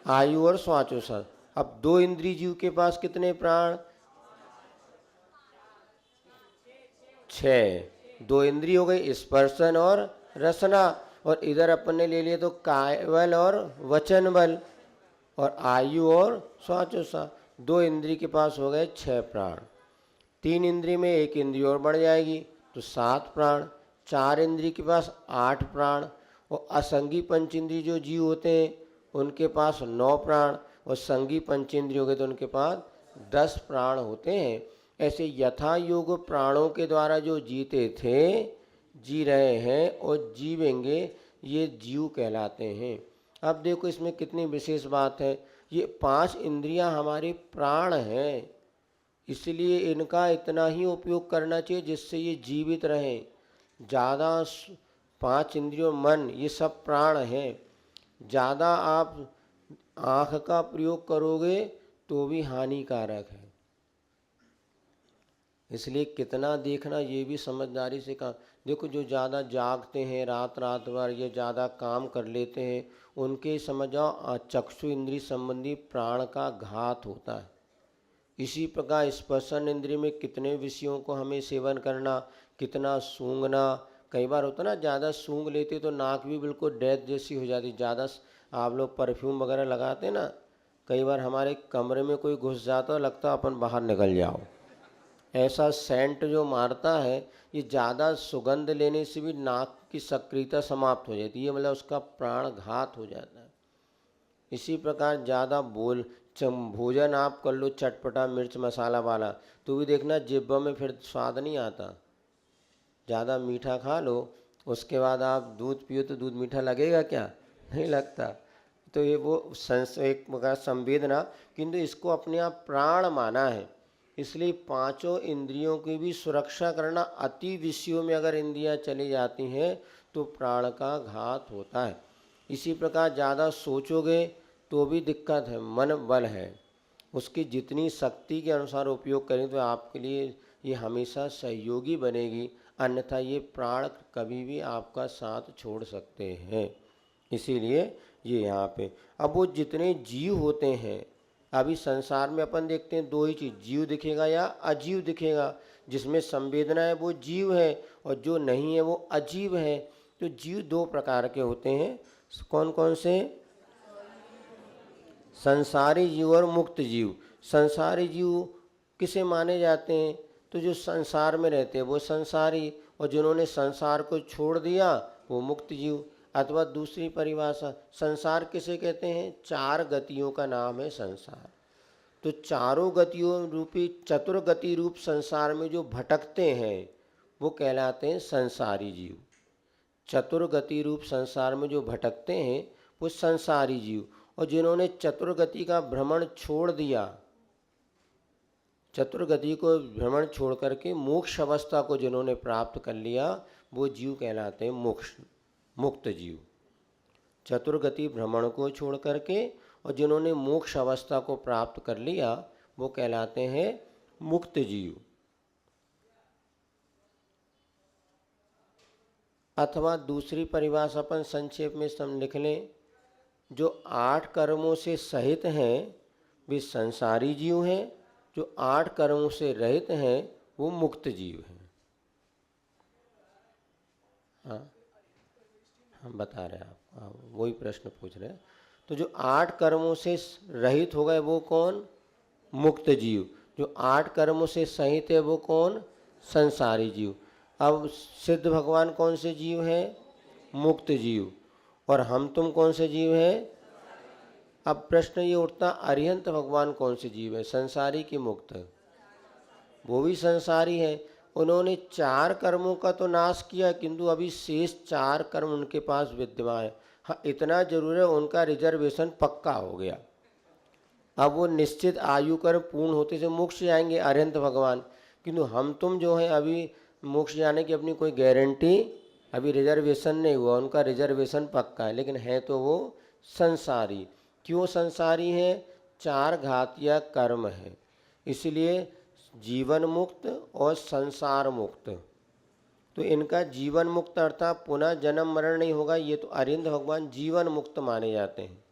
आयु और श्वासोश्वास। अब 2 इंद्रिय जीव के पास कितने प्राण? 6। 2 इंद्रिय हो गई, स्पर्शन और रसना, और इधर अपन ने ले लिए तो कायबल और वचन बल, और आयु और श्वासोश्वास। 2 इंद्रिय के पास हो गए 6 प्राण। 3 इंद्रिय में 1 इंद्रिय और बढ़ जाएगी तो 7 प्राण। 4 इंद्रिय के पास 8 प्राण। और असंगी पंचेंद्रिय जो जीव होते हैं उनके पास 9 प्राण, और संगी पंचेंद्रिय हो गए तो उनके पास 10 प्राण होते हैं। ऐसे यथा योग प्राणों के द्वारा जो जीते थे, जी रहे हैं और जीवेंगे, ये जीव कहलाते हैं। अब देखो इसमें कितनी विशेष बात है। ये 5 इंद्रियां हमारे प्राण हैं, इसलिए इनका इतना ही उपयोग करना चाहिए जिससे ये जीवित रहें। ज़्यादा 5 इंद्रियों, मन, ये सब प्राण हैं। ज़्यादा आप आँख का प्रयोग करोगे तो भी हानिकारक है। इसलिए कितना देखना ये भी समझदारी से काम। देखो जो ज़्यादा जागते हैं रात रात भर, ये ज़्यादा काम कर लेते हैं, उनके समझ जाओ चक्षु इंद्रिय संबंधी प्राण का घात होता है। इसी प्रकार स्पर्शन इंद्रिय में कितने विषयों को हमें सेवन करना, कितना सूंघना। कई बार होता ना, ज़्यादा सूंघ लेते तो नाक भी बिल्कुल डेथ जैसी हो जाती। ज़्यादा आप लोग परफ्यूम वगैरह लगाते ना, कई बार हमारे कमरे में कोई घुस जाता, लगता अपन बाहर निकल जाओ। ऐसा सेंट जो मारता है, ये ज़्यादा सुगंध लेने से भी नाक की सक्रियता समाप्त हो जाती है, मतलब उसका प्राण घात हो जाता है। इसी प्रकार ज़्यादा भोजन आप कर लो चटपटा मिर्च मसाला वाला, तो भी देखना जिब्बा में फिर स्वाद नहीं आता। ज़्यादा मीठा खा लो, उसके बाद आप दूध पियो तो दूध मीठा लगेगा क्या? नहीं लगता। तो ये वो एक प्रकार संवेदना, किंतु इसको अपने आप प्राण माना है। इसलिए पांचों इंद्रियों की भी सुरक्षा करना, अति विषयों में अगर इंद्रियां चली जाती हैं तो प्राण का घात होता है। इसी प्रकार ज़्यादा सोचोगे तो भी दिक्कत है। मन बल है, उसकी जितनी शक्ति के अनुसार उपयोग करें तो आपके लिए ये हमेशा सहयोगी बनेगी, अन्यथा ये प्राण कभी भी आपका साथ छोड़ सकते हैं। इसीलिए ये यहाँ पे अब वो जितने जीव होते हैं, अभी संसार में अपन देखते हैं दो ही चीज़, जीव दिखेगा या अजीव दिखेगा। जिसमें संवेदना है वो जीव है, और जो नहीं है वो अजीव है। तो जीव दो प्रकार के होते हैं। कौन कौन से? संसारी जीव और मुक्त जीव। संसारी जीव किसे माने जाते हैं? तो जो संसार में रहते हैं वो संसारी, और जिन्होंने संसार को छोड़ दिया वो मुक्त जीव। अथवा दूसरी परिभाषा, संसार किसे कहते हैं? चार गतियों का नाम है संसार। तो चारों गतियों रूपी चतुर्गति रूप संसार में जो भटकते हैं वो कहलाते हैं संसारी जीव। चतुर्गति रूप संसार में जो भटकते हैं वो संसारी जीव। और जिन्होंने चतुर्गति का भ्रमण छोड़ दिया, चतुर्गति को भ्रमण छोड़ करके मोक्ष अवस्था को जिन्होंने प्राप्त कर लिया, वो जीव कहलाते हैं मुक्त जीव। चतुर्गति भ्रमण को छोड़ करके और जिन्होंने मोक्ष अवस्था को प्राप्त कर लिया वो कहलाते हैं मुक्त जीव। अथवा दूसरी परिभाषा अपन संक्षेप में लिख लें, जो 8 कर्मों से सहित हैं वे संसारी जीव हैं, जो 8 कर्मों से रहित हैं वो मुक्त जीव हैं। हाँ, हम बता रहे हैं आपको, वही प्रश्न पूछ रहे हैं। तो जो 8 कर्मों से रहित हो गए वो कौन? मुक्त जीव। जो 8 कर्मों से सहित है वो कौन? संसारी जीव। अब सिद्ध भगवान कौन से जीव हैं? मुक्त जीव। और हम तुम कौन से जीव हैं? अब प्रश्न ये उठता, अरिहंत भगवान कौन से जीव है, संसारी की मुक्त? वो भी संसारी है। उन्होंने 4 कर्मों का तो नाश किया, किंतु अभी शेष 4 कर्म उनके पास विद्यमान है। हाँ, इतना जरूर है उनका रिजर्वेशन पक्का हो गया। अब वो निश्चित आयु कर्म पूर्ण होते से मोक्ष जाएंगे अरिहंत भगवान। किंतु हम तुम जो हैं अभी मोक्ष जाने की अपनी कोई गारंटी, अभी रिजर्वेशन नहीं हुआ, उनका रिजर्वेशन पक्का है, लेकिन है तो वो संसारी। क्यों संसारी है? 4 घातिया कर्म है, इसलिए जीवन मुक्त और संसार मुक्त। तो इनका जीवन मुक्त अर्थात पुनः जन्म मरण नहीं होगा, ये तो अरिहंत भगवान जीवन मुक्त माने जाते हैं।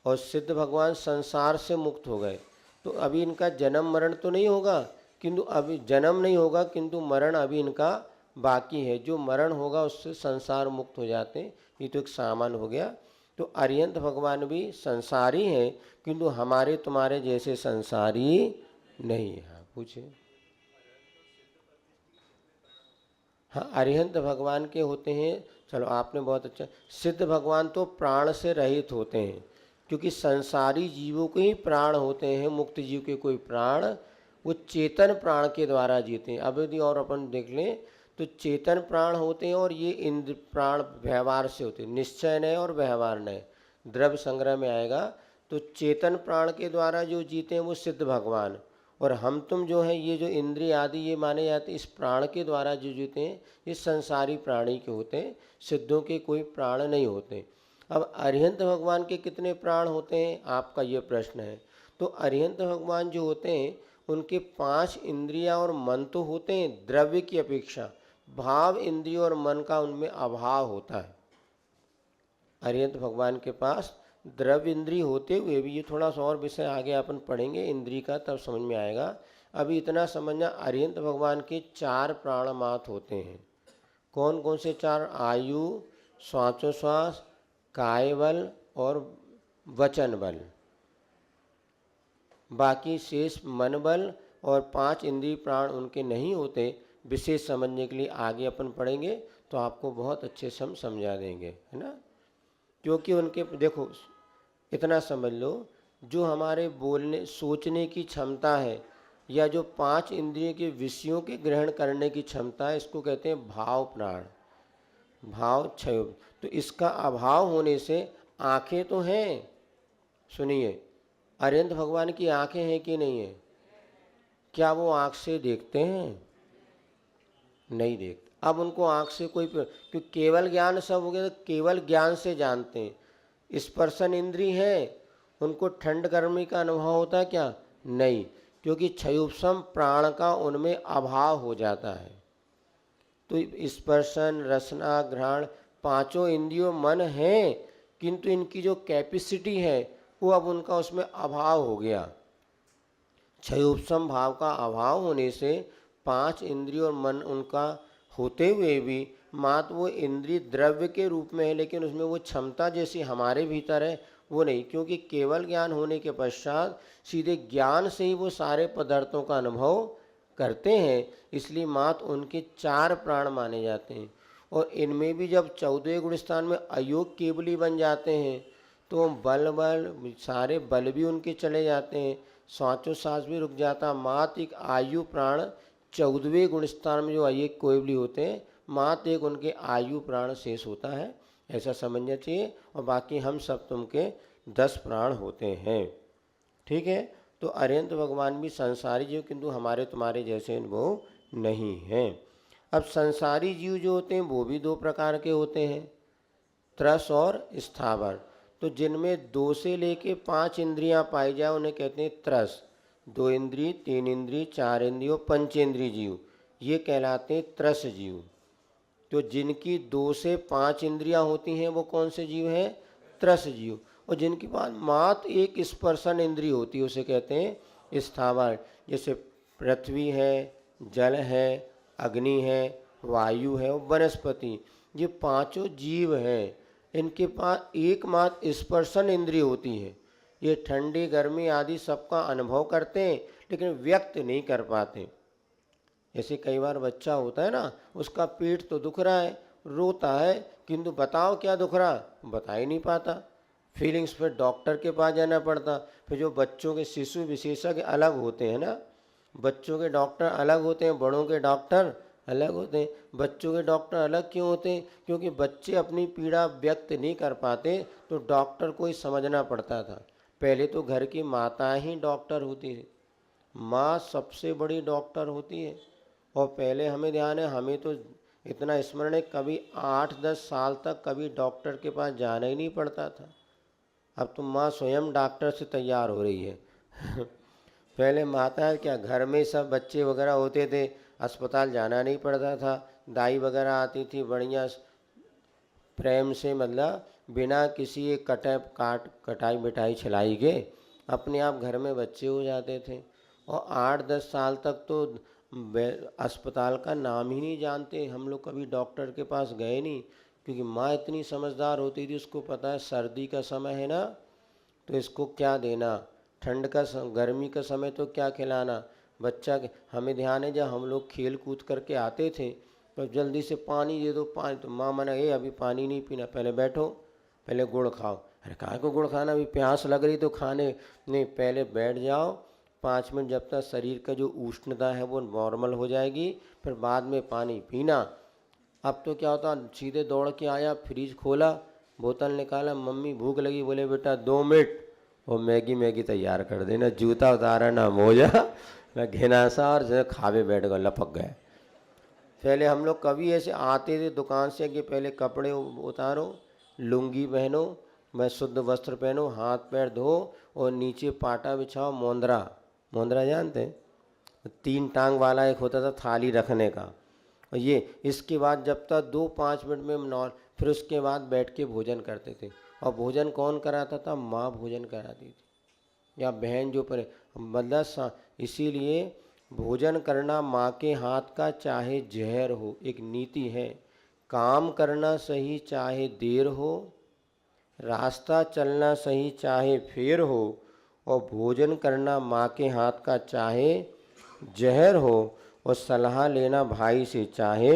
और सिद्ध भगवान संसार से मुक्त हो गए, तो अभी इनका जन्म मरण तो नहीं होगा, किंतु अभी जन्म नहीं होगा किंतु मरण अभी इनका बाकी है। जो मरण होगा उससे संसार मुक्त हो जाते हैं। ये तो एक सामान्य हो गया। तो अरिहंत भगवान भी संसारी हैं, किंतु हमारे तुम्हारे जैसे संसारी नहीं है। पूछे। हाँ, अरिहंत भगवान के होते हैं। चलो आपने बहुत अच्छा। सिद्ध भगवान तो प्राण से रहित होते हैं, क्योंकि संसारी जीवों के ही प्राण होते हैं, मुक्त जीव के कोई प्राण, वो चेतन प्राण के द्वारा जीते हैं। अब यदि और अपन देख लें तो चेतन प्राण होते हैं और ये इंद्र प्राण व्यवहार से होते हैं, निश्चय नय और व्यवहार नय। द्रव्य संग्रह में आएगा तो चेतन प्राण के द्वारा जो जीते हैं वो सिद्ध भगवान, और हम तुम जो हैं ये जो इंद्रिय आदि ये माने जाते हैं इस प्राण के द्वारा जो जीते हैं ये संसारी प्राणी के होते हैं, सिद्धों के कोई प्राण नहीं होते। अब अरिहंत भगवान के कितने प्राण होते हैं आपका ये प्रश्न है। तो अरिहंत भगवान जो होते हैं उनके 5 इंद्रियां और मन तो होते हैं द्रव्य की अपेक्षा, भाव इंद्रिय और मन का उनमें अभाव होता है। अरिहंत भगवान के पास द्रव्य इंद्रिय होते हुए भी, ये थोड़ा सा और विषय आगे अपन पढ़ेंगे इंद्रिय का, तब समझ में आएगा। अभी इतना समझना, अरिहंत भगवान के 4 प्राणमात्र होते हैं। कौन कौन से 4? आयु, श्वासोश्वास, काय बल और वचन बल। बाकी शेष मन बल और 5 इंद्रिय प्राण उनके नहीं होते। विशेष समझने के लिए आगे अपन पढ़ेंगे तो आपको बहुत अच्छे से हम समझा देंगे, है ना। क्योंकि उनके देखो, इतना समझ लो, जो हमारे बोलने सोचने की क्षमता है या जो 5 इंद्रिय के विषयों के ग्रहण करने की क्षमता है, इसको कहते हैं भाव प्राण, भाव क्षय। तो इसका अभाव होने से आंखें तो हैं, सुनिए, अरिहंत भगवान की आंखें हैं कि नहीं है? क्या वो आंख से देखते हैं? नहीं देखते। अब उनको आंख से कोई, क्योंकि केवल ज्ञान सब हो गया, तो केवल ज्ञान से जानते हैं। स्पर्शन इंद्रिय है, उनको ठंड गर्मी का अनुभव होता है क्या? नहीं, क्योंकि क्षयोपशम प्राण का उनमें अभाव हो जाता है। तो स्पर्शन, रसना, घ्राण 5 इंद्रियों मन हैं, किंतु इनकी जो कैपेसिटी है वो अब उनका उसमें अभाव हो गया। क्षयोपशम भाव का अभाव होने से 5 इंद्रिय और मन उनका होते हुए भी मात्र वो इंद्रिय द्रव्य के रूप में है, लेकिन उसमें वो क्षमता जैसी हमारे भीतर है वो नहीं, क्योंकि केवल ज्ञान होने के पश्चात सीधे ज्ञान से ही वो सारे पदार्थों का अनुभव करते हैं। इसलिए मात्र उनके 4 प्राण माने जाते हैं। और इनमें भी जब 14वें गुण स्थान में अयोग केवली बन जाते हैं तो बल सारे बल भी उनके चले जाते हैं, श्वासोश्वास भी रुक जाता। मात्र एक आयु प्राण 14वें गुण स्थान में जो अयोग केवली होते हैं, मात्र एक उनके आयु प्राण शेष होता है, ऐसा समझना चाहिए। और बाकी हम सब तुमके 10 प्राण होते हैं, ठीक है। तो अरिहंत भगवान भी संसारी जीव, किंतु हमारे तुम्हारे जैसे अनुभव नहीं हैं। अब संसारी जीव जो होते हैं वो भी 2 प्रकार के होते हैं, त्रस और स्थावर। तो जिनमें 2 से लेके 5 इंद्रियां पाई जाए उन्हें कहते हैं त्रस। 2 इंद्रिय, 3 इंद्रिय, 4 इंद्रिय और पंचेंद्रिय जीव, ये कहलाते हैं त्रस जीव। तो जिनकी 2 से 5 इंद्रियां होती हैं वो कौन से जीव हैं? त्रस जीव। और जिनके पास मात्र एक स्पर्शन इंद्रिय होती है उसे कहते हैं स्थावर। जैसे पृथ्वी है, जल है, अग्नि है, वायु है और वनस्पति, ये 5 जीव हैं। इनके पास एकमात्र स्पर्शन इंद्रिय होती है। ये ठंडी गर्मी आदि सबका अनुभव करते हैं लेकिन व्यक्त नहीं कर पाते। जैसे कई बार बच्चा होता है ना, उसका पेट तो दुख रहा है, रोता है, किंतु बताओ क्या दुख रहा, बता ही नहीं पाता। फीलिंग्स पे डॉक्टर के पास जाना पड़ता। फिर जो बच्चों के शिशु विशेषज्ञ अलग होते हैं ना, बच्चों के डॉक्टर अलग होते हैं, बड़ों के डॉक्टर अलग होते हैं। बच्चों के डॉक्टर अलग क्यों होते हैं? क्योंकि बच्चे अपनी पीड़ा व्यक्त नहीं कर पाते तो डॉक्टर को ही समझना पड़ता था। पहले तो घर की माता ही डॉक्टर होती थी, माँ सबसे बड़ी डॉक्टर होती है। और पहले हमें ध्यान है, हमें तो इतना स्मरण है, कभी 8-10 साल तक कभी डॉक्टर के पास जाना ही नहीं पड़ता था। अब तो माँ स्वयं डॉक्टर से तैयार हो रही है पहले माता क्या, घर में सब बच्चे वगैरह होते थे, अस्पताल जाना नहीं पड़ता था। दाई वगैरह आती थी, बढ़िया प्रेम से, मतलब बिना किसी कटाई मिठाई खिलाई के अपने आप घर में बच्चे हो जाते थे। और 8-10 साल तक तो अस्पताल का नाम ही नहीं जानते। हम लोग कभी डॉक्टर के पास गए नहीं, क्योंकि माँ इतनी समझदार होती थी, उसको पता है सर्दी का समय है ना तो इसको क्या देना, ठंड का गर्मी का समय तो क्या खिलाना बच्चा के। हमें ध्यान है जब हम लोग खेल कूद करके आते थे तो जल्दी से पानी दे दो, पानी, तो माँ मना, ये अभी पानी नहीं पीना, पहले बैठो, पहले गुड़ खाओ। अरे कहाँ को गुड़ खाना, अभी प्यास लग रही तो खाने नहीं, पहले बैठ जाओ 5 मिनट, जब तक शरीर का जो उष्णता है वो नॉर्मल हो जाएगी, फिर बाद में पानी पीना। अब तो क्या होता, सीधे दौड़ के आया, फ्रिज खोला, बोतल निकाला, मम्मी भूख लगी, बोले बेटा 2 मिनट, वो मैगी तैयार कर देना, जूता उतारा ना मोजा ना घिनासा, और जो खावे बैठ गए, लपक गए। पहले हम लोग कभी ऐसे आते थे दुकान से कि पहले कपड़े उतारो, लुंगी पहनो, मैं शुद्ध वस्त्र पहनो, हाथ पैर धो और नीचे पाटा बिछाओ, मोंदरा जानते हैं, 3 टांग वाला एक होता था थाली रखने का, और ये इसके बाद जब तक 2-5 मिनट में फिर उसके बाद बैठ के भोजन करते थे। और भोजन कौन कराता था? माँ भोजन कराती थी या बहन जो पर मतलब इसीलिए भोजन करना माँ के हाथ का चाहे जहर हो, एक नीति है। काम करना सही चाहे देर हो, रास्ता चलना सही चाहे फेर हो, और भोजन करना माँ के हाथ का चाहे जहर हो, और सलाह लेना भाई से चाहे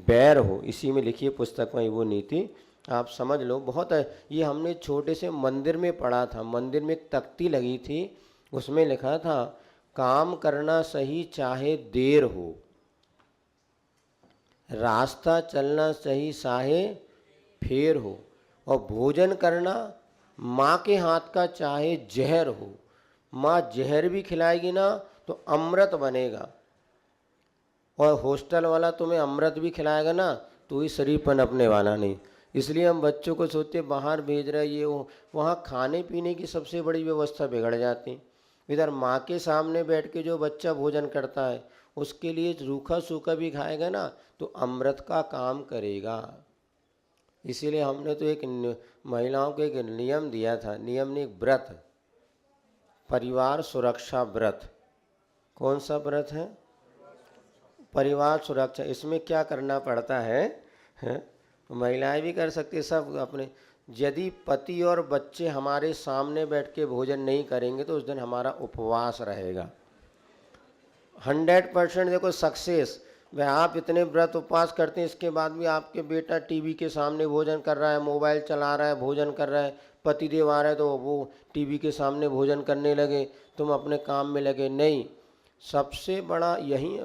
बैर हो। इसी में लिखी है पुस्तक में वो नीति, आप समझ लो। बहुत है ये, हमने छोटे से मंदिर में पढ़ा था। मंदिर में एक तख्ती लगी थी, उसमें लिखा था काम करना सही चाहे देर हो, रास्ता चलना सही चाहे फेर हो, और भोजन करना माँ के हाथ का चाहे जहर हो। माँ जहर भी खिलाएगी ना तो अमृत बनेगा, और हॉस्टल वाला तुम्हें अमृत भी खिलाएगा ना तो ही शरीर पनपने वाला नहीं। इसलिए हम बच्चों को सोचते बाहर भेज रहे ये वो, वहाँ खाने पीने की सबसे बड़ी व्यवस्था बिगड़ जाती। इधर माँ के सामने बैठ के जो बच्चा भोजन करता है उसके लिए रूखा सूखा भी खाएगा ना तो अमृत का काम करेगा। इसीलिए हमने तो एक महिलाओं को एक नियम दिया था, नियम ने एक व्रत, परिवार सुरक्षा व्रत। कौन सा व्रत है? परिवार सुरक्षा। इसमें क्या करना पड़ता है? महिलाएं भी कर सकती, सब अपने। यदि पति और बच्चे हमारे सामने बैठ के भोजन नहीं करेंगे तो उस दिन हमारा उपवास रहेगा। 100% देखो सक्सेस। वह आप इतने व्रत उपवास करते हैं, इसके बाद भी आपके बेटा टीवी के सामने भोजन कर रहा है, मोबाइल चला रहा है, भोजन कर रहा है, पतिदेव आ रहे हैं तो वो टीवी के सामने भोजन करने लगे, तुम अपने काम में लगे। नहीं, सबसे बड़ा यही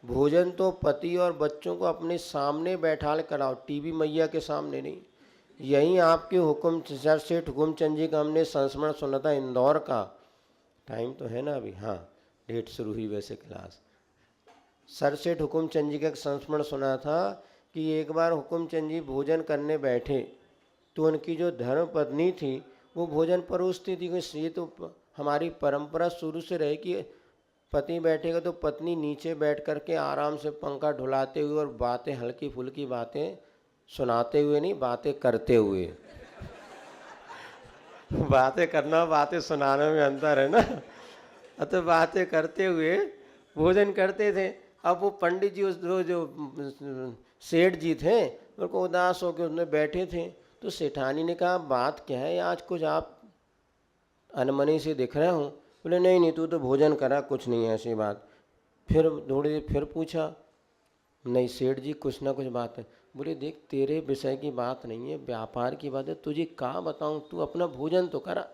भोजन तो पति और बच्चों को अपने सामने बैठा कराओ, टीवी मैया के सामने नहीं। यही आपके हुकुम सर सेठ हुकुमचंद जी का हमने संस्मरण सुना था इंदौर का। टाइम तो है ना अभी? हाँ, डेट शुरू हुई वैसे क्लास। सर सेठ हुकुमचंद जी का एक संस्मरण सुना था कि एक बार हुकुमचंद जी भोजन करने बैठे तो उनकी जो धर्म पत्नी थी वो भोजन परोसती थी। ये तो हमारी परंपरा शुरू से रहे कि पति बैठेगा तो पत्नी नीचे बैठ करके आराम से पंखा ढुलाते हुए और बातें हल्की फुल्की बातें सुनाते हुए नहीं, बातें करते हुए। बातें करना बातें सुनाने में अंतर है ना। तो बातें करते हुए भोजन करते थे। अब वो पंडित जी जो सेठ जी थे उनको उदास होकर उसमें बैठे थे, तो सेठानी ने कहा बात क्या है, आज कुछ आप अनमनी से दिख रहे हो। बोले नहीं नहीं, तू तो भोजन करा, कुछ नहीं है ऐसी बात। फिर थोड़ी देर फिर पूछा, नहीं सेठ जी कुछ ना कुछ बात है। बोले देख तेरे विषय की बात नहीं है, व्यापार की बात है, तुझे कहाँ बताऊँ, तू अपना भोजन तो करा।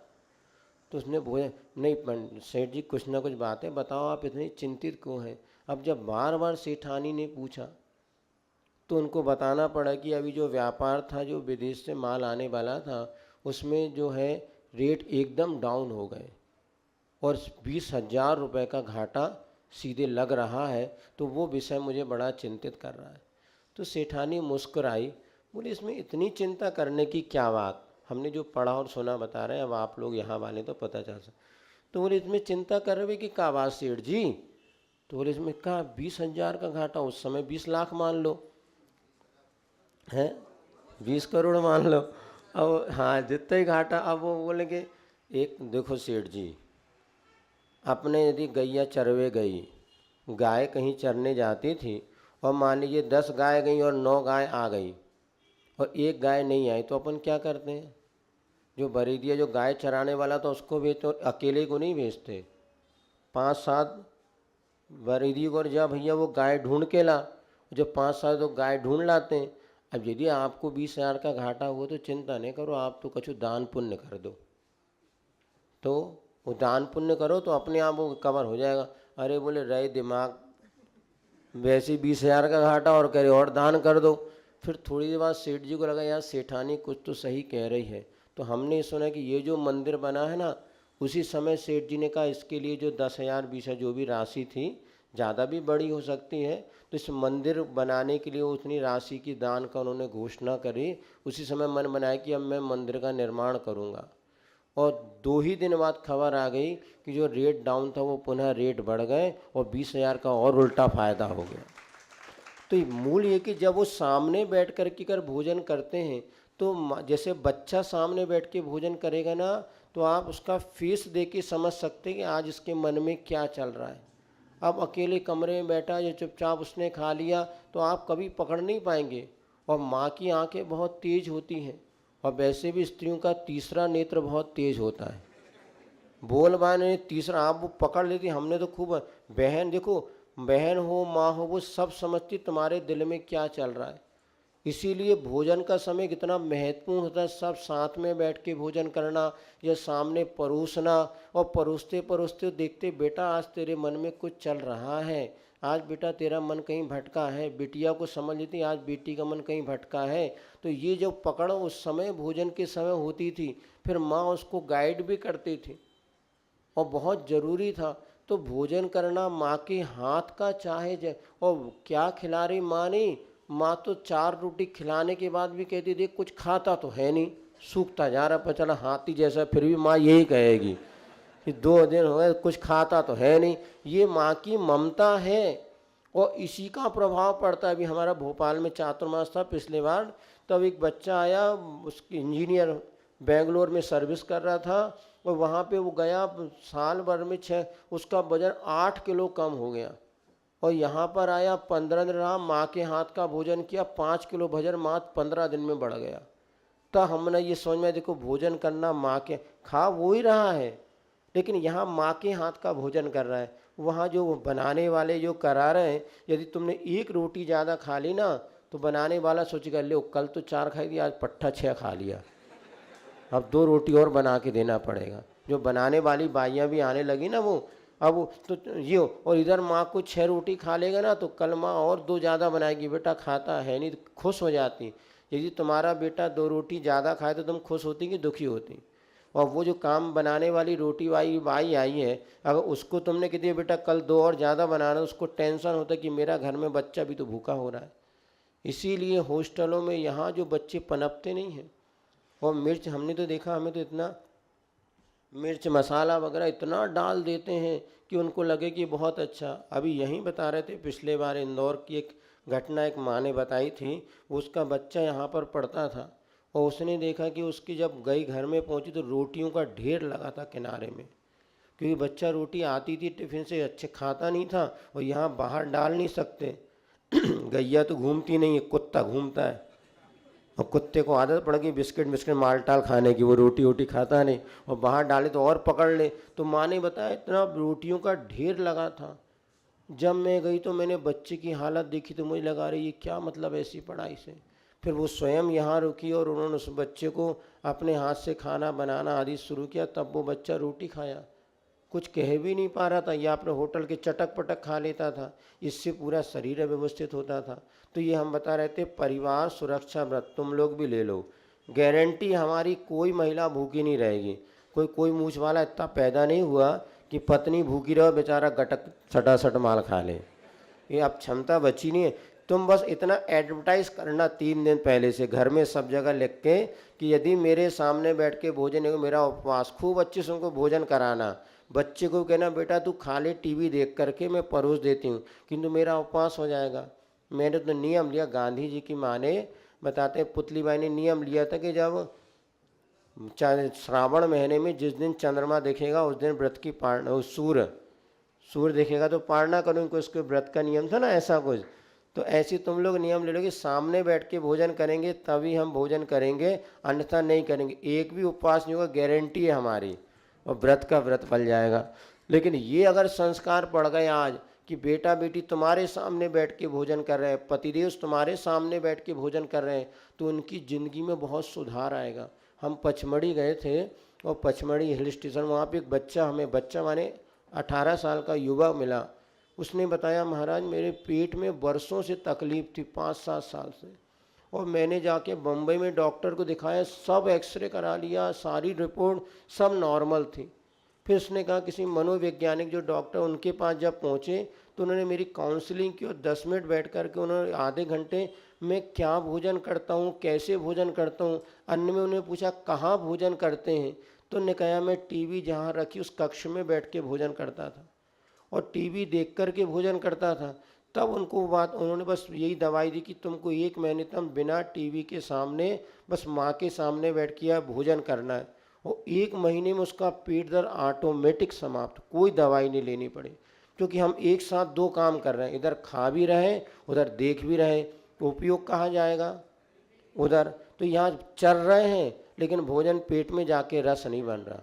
तो उसने भोजन नहीं, सेठ जी कुछ ना कुछ बात है, बताओ आप इतनी चिंतित क्यों हैं। अब जब बार बार सेठानी ने पूछा तो उनको बताना पड़ा कि अभी जो व्यापार था, जो विदेश से माल आने वाला था, उसमें जो है रेट एकदम डाउन हो गए और 20,000 रुपये का घाटा सीधे लग रहा है, तो वो विषय मुझे बड़ा चिंतित कर रहा है। तो सेठानी मुस्कुराई, बोले इसमें इतनी चिंता करने की क्या बात, हमने जो पढ़ा और सुना बता रहे हैं, अब आप लोग यहाँ वाले तो पता चल सकता। तो बोले इसमें चिंता कर रहे कि क्या बात सेठ जी। तो बोले इसमें कहा 20,000 का घाटा, उस समय 20 लाख मान लो है, 20 करोड़ मान लो। अब हाँ जितना ही घाटा। अब वो बोलेंगे एक देखो सेठ जी, अपने यदि गैया चरवे गई, गाय कहीं चरने जाती थी और मान लीजिए 10 गाय गई और 9 गाय आ गई और एक गाय नहीं आई, तो अपन क्या करते हैं, जो बरीदिया जो गाय चराने वाला था उसको भेजते, और अकेले को नहीं भेजते, 5-7 बरीदी को, जा भैया वो गाय ढूंढ के ला। जब 5-7 तो गाय ढूंढ लाते हैं। अब यदि आपको 20,000 का घाटा हुआ तो चिंता नहीं करो, आप तो कछु दान पुण्य कर दो, तो वो दान पुण्य करो तो अपने आप वो कवर हो जाएगा। अरे बोले रहे दिमाग, वैसे 20,000 का घाटा और कह रहे और दान कर दो। फिर थोड़ी देर बाद सेठ जी को लगा यार सेठानी कुछ तो सही कह रही है। तो हमने सुना कि ये जो मंदिर बना है ना, उसी समय सेठ जी ने कहा इसके लिए जो 10,000 20,000 जो भी राशि थी, ज़्यादा भी बड़ी हो सकती है, तो इस मंदिर बनाने के लिए उतनी राशि की दान का उन्होंने घोषणा करी। उसी समय मन बनाया कि अब मैं मंदिर का निर्माण करूँगा। और 2 ही दिन बाद खबर आ गई कि जो रेट डाउन था वो पुनः रेट बढ़ गए और 20,000 का और उल्टा फ़ायदा हो गया। तो मूल ये कि जब वो सामने बैठ कर के कर भोजन करते हैं तो जैसे बच्चा सामने बैठ के भोजन करेगा ना, तो आप उसका फेस देख के समझ सकते हैं कि आज इसके मन में क्या चल रहा है। अब अकेले कमरे में बैठा जो चुपचाप उसने खा लिया तो आप कभी पकड़ नहीं पाएंगे। और माँ की आंखें बहुत तेज होती हैं, और वैसे भी स्त्रियों का तीसरा नेत्र बहुत तेज होता है। बोल बाने तीसरा आप वो पकड़ लेती। हमने तो खूब, बहन देखो, बहन हो माँ हो वो सब समझती तुम्हारे दिल में क्या चल रहा है। इसीलिए भोजन का समय कितना महत्वपूर्ण होता है। सब साथ में बैठ के भोजन करना या सामने परोसना, और परोसते परोसते देखते बेटा आज तेरे मन में कुछ चल रहा है, आज बेटा तेरा मन कहीं भटका है। बिटिया को समझ लेती आज बेटी का मन कहीं भटका है। तो ये जो पकड़ उस समय भोजन के समय होती थी, फिर माँ उसको गाइड भी करती थी और बहुत ज़रूरी था। तो भोजन करना माँ के हाथ का चाहे और क्या खिला रही माँ ने, माँ तो 4 रोटी खिलाने के बाद भी कहती देख कुछ खाता तो है नहीं, सूखता जा रहा, पर चला हाथी जैसा, फिर भी माँ यही कहेगी कि 2 दिन हो गए कुछ खाता तो है नहीं। ये माँ की ममता है और इसी का प्रभाव पड़ता है। अभी हमारा भोपाल में चातुर्मास था पिछले बार, तब एक बच्चा आया, उसकी इंजीनियर बेंगलोर में सर्विस कर रहा था, और वहाँ पे वो गया, साल भर में उसका वजन 8 किलो कम हो गया। और यहाँ पर आया 15 दिन रहा, माँ के हाथ का भोजन किया, 5 किलो वजन मात्र 15 दिन में बढ़ गया। तो हमने ये समझ में, देखो भोजन करना माँ के, खा वो ही रहा है लेकिन यहाँ माँ के हाथ का भोजन कर रहा है। वहाँ जो बनाने वाले जो करा रहे हैं, यदि तुमने 1 रोटी ज़्यादा खा ली ना तो बनाने वाला सोचेगा ले कल तो 4 खाई थी, आज पट्ठा 6 खा लिया, अब 2 रोटी और बना के देना पड़ेगा। जो बनाने वाली बाइयाँ भी आने लगी ना वो, अब तो ये और इधर माँ को 6 रोटी खा लेगा ना तो कल माँ और 2 ज़्यादा बनाएगी, बेटा खाता है नहीं, तो खुश हो जाती। यदि तुम्हारा बेटा 2 रोटी ज़्यादा खाए तो तुम खुश होती कि दुखी होती। और वो जो काम बनाने वाली रोटी वाली बाई आई है, अगर उसको तुमने कह दिया बेटा कल 2 और ज़्यादा बनाना, उसको टेंशन होता है कि मेरा घर में बच्चा भी तो भूखा हो रहा है। इसीलिए हॉस्टलों में यहाँ जो बच्चे पनपते नहीं हैं, और मिर्च हमने तो देखा, हमें तो इतना मिर्च मसाला वगैरह इतना डाल देते हैं कि उनको लगे कि बहुत अच्छा। अभी यहीं बता रहे थे पिछले बार इंदौर की एक घटना एक माँ ने बताई थी, उसका बच्चा यहाँ पर पढ़ता था और उसने देखा कि उसकी जब गई घर में पहुँची तो रोटियों का ढेर लगा था किनारे में, क्योंकि बच्चा रोटी आती थी टिफ़िन से अच्छे खाता नहीं था और यहाँ बाहर डाल नहीं सकते। गैया तो घूमती नहीं है, कुत्ता घूमता है, और कुत्ते को आदत पड़ गई बिस्किट बिस्किट मालटाल खाने की, वो रोटी वोटी खाता नहीं, और बाहर डाले तो और पकड़ ले। तो माँ ने बताया इतना रोटियों का ढेर लगा था। जब मैं गई तो मैंने बच्चे की हालत देखी तो मुझे लगा रही ये क्या मतलब ऐसी पढ़ाई से। फिर वो स्वयं यहाँ रुकी और उन्होंने उस बच्चे को अपने हाथ से खाना बनाना आदि शुरू किया, तब वो बच्चा रोटी खाया। कुछ कह भी नहीं पा रहा था, या अपने होटल के चटक पटक खा लेता था, इससे पूरा शरीर व्यवस्थित होता था। तो ये हम बता रहे थे परिवार सुरक्षा व्रत तुम लोग भी ले लो, गारंटी हमारी कोई महिला भूखी नहीं रहेगी। कोई मूछ वाला इतना पैदा नहीं हुआ कि पत्नी भूखी रहो बेचारा गटक सटासट माल खा ले, ये अब क्षमता बची नहीं है। तुम बस इतना एडवर्टाइज करना 3 दिन पहले से घर में सब जगह लिख के कि यदि मेरे सामने बैठ के भोजन है मेरा उपवास, खूब अच्छे से उनको भोजन कराना। बच्चे को कहना बेटा तू खा ले टीवी देख करके, मैं परोस देती हूँ किंतु मेरा उपवास हो जाएगा। मैंने तो नियम लिया, गांधी जी की माँ ने बताते पुतली बाई ने नियम लिया था कि जब श्रावण महीने में जिस दिन चंद्रमा देखेगा उस दिन व्रत की पारणा, सूर्य देखेगा तो पारणा करूँ, उसके व्रत का नियम था ना ऐसा कुछ। तो ऐसे तुम लोग नियम ले लो कि सामने बैठ के भोजन करेंगे तभी हम भोजन करेंगे, अन्यथा नहीं करेंगे। एक भी उपवास नहीं होगा, गारंटी है हमारी, और व्रत का व्रत फल जाएगा। लेकिन ये अगर संस्कार पड़ गए आज कि बेटा बेटी तुम्हारे सामने बैठ के भोजन कर रहे हैं, पतिदेव तुम्हारे सामने बैठ के भोजन कर रहे हैं, तो उनकी ज़िंदगी में बहुत सुधार आएगा। हम पचमढ़ी गए थे और पचमढ़ी हिल स्टेशन, वहाँ पे एक बच्चा, हमें बच्चा माने 18 साल का युवा मिला। उसने बताया महाराज मेरे पेट में वर्षों से तकलीफ़ थी, 5-7 साल से, और मैंने जाके बम्बई में डॉक्टर को दिखाया, सब एक्सरे करा लिया, सारी रिपोर्ट सब नॉर्मल थी। फिर उसने कहा किसी मनोवैज्ञानिक जो डॉक्टर, उनके पास जब पहुँचे तो उन्होंने मेरी काउंसलिंग की और 10 मिनट बैठ कर के उन्होंने आधे घंटे मैं क्या भोजन करता हूँ, कैसे भोजन करता हूँ, अन्य में उन्हें पूछा कहाँ भोजन करते हैं, तो निकाया में टीवी जहाँ रखी उस कक्ष में बैठ के भोजन करता था और टीवी देख कर के भोजन करता था। तब उनको बात उन्होंने बस यही दवाई दी कि तुमको 1 महीने तक बिना टीवी के सामने बस माँ के सामने बैठ के भोजन करना है। और 1 महीने में उसका पेट दर्द ऑटोमेटिक समाप्त, कोई दवाई नहीं लेनी पड़ी, क्योंकि हम एक साथ 2 काम कर रहे हैं, इधर खा भी रहे हैं उधर देख भी रहे हैं, तो उपयोग कहाँ जाएगा उधर। तो यहाँ चल रहे हैं लेकिन भोजन पेट में जाके रस नहीं बन रहा,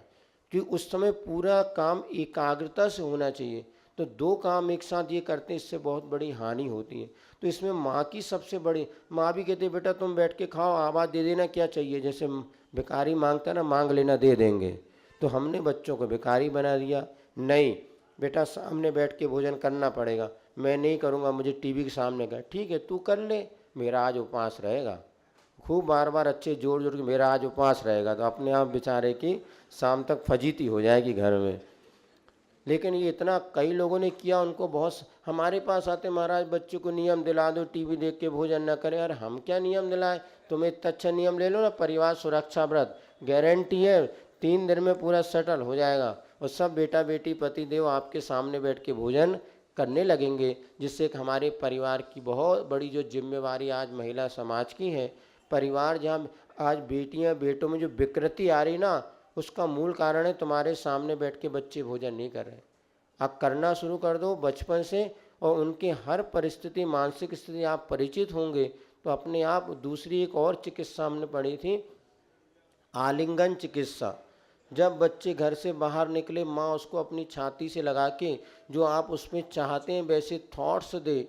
क्योंकि उस समय पूरा काम एकाग्रता से होना चाहिए। तो 2 काम एक साथ ये करते हैं, इससे बहुत बड़ी हानि होती है। तो इसमें माँ की सबसे बड़ी, माँ भी कहती है बेटा तुम बैठ के खाओ, आवाज़ दे देना क्या चाहिए, जैसे भिखारी मांगता ना, मांग लेना दे देंगे। तो हमने बच्चों को भिखारी बना दिया। नहीं बेटा सामने बैठ के भोजन करना पड़ेगा, मैं नहीं करूँगा, मुझे टीवी के सामने का। ठीक है तू कर ले, मेरा आज उपवास रहेगा। खूब बार बार अच्छे जोर जोर के मेरा आज उपवास रहेगा, तो अपने आप बेचारे की शाम तक फजीती हो जाएगी घर में। लेकिन ये इतना कई लोगों ने किया, उनको बहुत हमारे पास आते, महाराज बच्चों को नियम दिला दो टीवी देख के भोजन न करें। अरे हम क्या नियम दिलाएं, तुम्हें इतना अच्छा नियम ले लो ना, परिवार सुरक्षा व्रत, गारंटी है 3 दिन में पूरा सेटल हो जाएगा और सब बेटा बेटी पति देव आपके सामने बैठ के भोजन करने लगेंगे, जिससे कि हमारे परिवार की बहुत बड़ी जो जिम्मेवारी आज महिला समाज की है। परिवार जहाँ आज बेटियाँ बेटों में जो विकृति आ रही ना, उसका मूल कारण है तुम्हारे सामने बैठ के बच्चे भोजन नहीं कर रहे। आप करना शुरू कर दो बचपन से, और उनके हर परिस्थिति मानसिक स्थिति आप परिचित होंगे तो अपने आप। दूसरी एक और चिकित्सा हमने पढ़ी थी, आलिंगन चिकित्सा। जब बच्चे घर से बाहर निकले, माँ उसको अपनी छाती से लगा के जो आप उसमें चाहते हैं वैसे थॉट्स दे,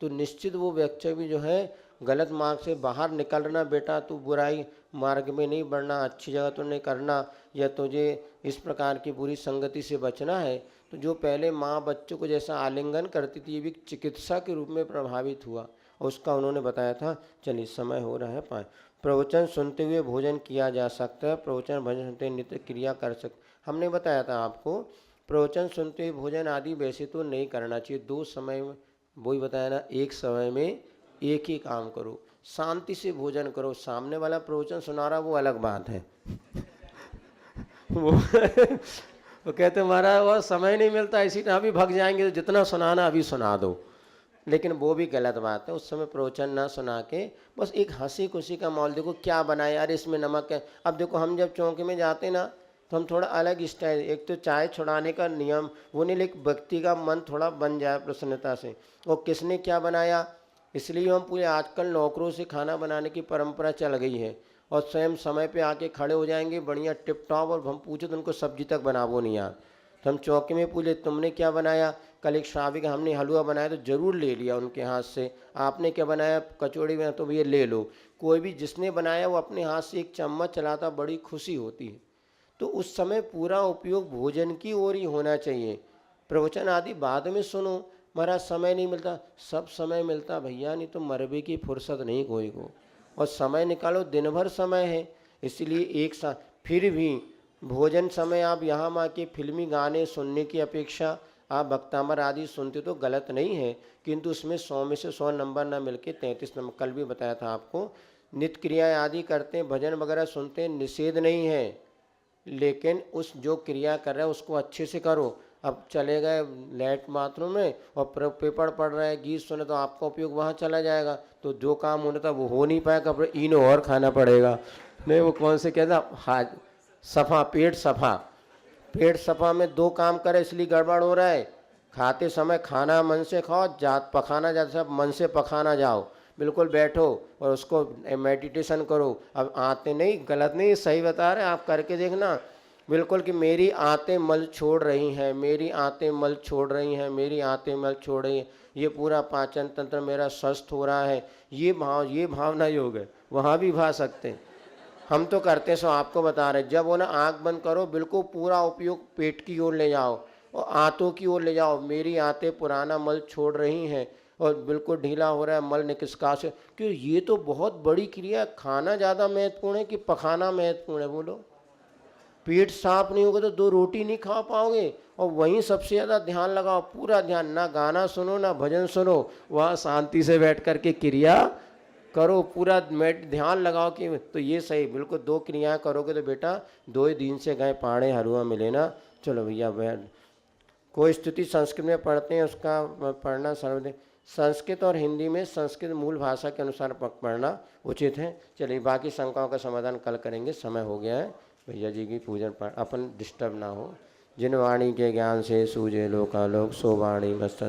तो निश्चित वो बच्चे भी जो है गलत मार्ग से बाहर निकलना, बेटा तू बुराई मार्ग में नहीं बढ़ना, अच्छी जगह तो नहीं करना, या तुझे इस प्रकार की बुरी संगति से बचना है। तो जो पहले माँ बच्चों को जैसा आलिंगन करती थी, ये भी चिकित्सा के रूप में प्रभावित हुआ, और उसका उन्होंने बताया था। चलिए समय हो रहा है 5। प्रवचन सुनते हुए भोजन किया जा सकता है, प्रवचन भजन सुनते हुए नित्य क्रिया कर सकते। हमने बताया था आपको प्रवचन सुनते हुए भोजन आदि वैसे तो नहीं करना चाहिए, 2 समय में, वही बताया ना, एक समय में एक ही काम करो, शांति से भोजन करो। सामने वाला प्रवचन सुना रहा वो अलग बात है वो कहते महाराज वो समय नहीं मिलता, इसी तरह अभी भाग जाएंगे, तो जितना सुनाना अभी सुना दो। लेकिन वो भी गलत बात है, उस समय प्रवचन ना सुना के बस एक हंसी खुशी का माहौल, देखो क्या बनाए, अरे इसमें नमक है। अब देखो हम जब चौके में जाते ना तो हम थोड़ा अलग स्टाइल, एक तो चाय छुड़ाने का नियम वो नहीं, लेकिन व्यक्ति का मन थोड़ा बन जाए प्रसन्नता से, और किसने क्या बनाया। इसलिए हम पूरे आजकल नौकरों से खाना बनाने की परंपरा चल गई है, और स्वयं समय पे आके खड़े हो जाएंगे बढ़िया टिप टॉप, और हम पूछे तो उनको सब्जी तक बनावो नहीं यार। तो हम चौके में पूछे तुमने क्या बनाया, कल एक श्रावी का हमने हलवा बनाया, तो ज़रूर ले लिया उनके हाथ से। आपने क्या बनाया, कचौड़ी बनाया, तो ये ले लो। कोई भी जिसने बनाया वो अपने हाथ से एक चम्मच चलाता, बड़ी खुशी होती है। तो उस समय पूरा उपयोग भोजन की ओर ही होना चाहिए। प्रवचन आदि बाद में सुनो, महाराज समय नहीं मिलता, सब समय मिलता भैया, नहीं तो मरबे की फुर्सत नहीं कोई को, और समय निकालो, दिन भर समय है। इसलिए एक साथ फिर भी भोजन समय आप यहाँ माँ के फिल्मी गाने सुनने की अपेक्षा आप भक्तामर आदि सुनते तो गलत नहीं है, किंतु उसमें 100 में से 100 नंबर ना मिलके 33 नंबर, कल भी बताया था आपको। नित्य क्रियाएँ आदि करते हैं, भजन वगैरह सुनते हैं, निषेध नहीं है, लेकिन उस जो क्रिया कर रहा है उसको अच्छे से करो। अब चले गए लेट बाथरूम में और पेपर पढ़ रहे हैं, गीत सुने, तो आपका उपयोग वहाँ चला जाएगा, तो जो काम होना था वो हो नहीं पाएगा, फिर इनो और खाना पड़ेगा। नहीं वो कौन से कहता, हाँ सफ़ा, पेट सफ़ा, पेट सफ़ा में 2 काम करे इसलिए गड़बड़ हो रहा है। खाते समय खाना मन से खाओ, जात पखाना जाते सब मन से पखाना जाओ, बिल्कुल बैठो और उसको मेडिटेशन करो। अब आते नहीं, गलत नहीं, सही बता रहे, आप करके देखना बिल्कुल, कि मेरी आंतें मल छोड़ रही हैं, मेरी आंतें मल छोड़ रही हैं, मेरी आंतें मल छोड़ रही हैं, ये पूरा पाचन तंत्र मेरा स्वस्थ हो रहा है। ये भावना योग है, वहाँ भी भा सकते हैं, हम तो करते हैं, सो आपको बता रहे। जब वो ना आँख बंद करो, बिल्कुल पूरा उपयोग पेट की ओर ले जाओ और आंतों की ओर ले जाओ। मेरी आंतें पुराना मल छोड़ रही हैं और बिल्कुल ढीला हो रहा है मल निष्कासन। क्यों, ये तो बहुत बड़ी क्रिया। खाना ज़्यादा महत्वपूर्ण है कि पखाना महत्वपूर्ण है, बोलो। पेट साफ नहीं होगा तो 2 रोटी नहीं खा पाओगे, और वहीं सबसे ज़्यादा ध्यान लगाओ, पूरा ध्यान, ना गाना सुनो ना भजन सुनो, वहाँ शांति से बैठ कर के क्रिया करो पूरा ध्यान लगाओ कि तो ये सही बिल्कुल 2 क्रियाएं करोगे तो बेटा 2 ही दिन से गए पाड़े हरुआ मिले ना। चलो भैया कोई स्तुति संस्कृत में पढ़ते हैं उसका पढ़ना सर्वदे संस्कृत और हिंदी में संस्कृत मूल भाषा के अनुसार पढ़ना उचित है। चलिए बाकी शंकाओं का समाधान कल करेंगे, समय हो गया है। भैया जी की पूजन पाठ अपन डिस्टर्ब ना हो। जिन वाणी के ज्ञान से सूझे लोकालोक सो वाणी मस्त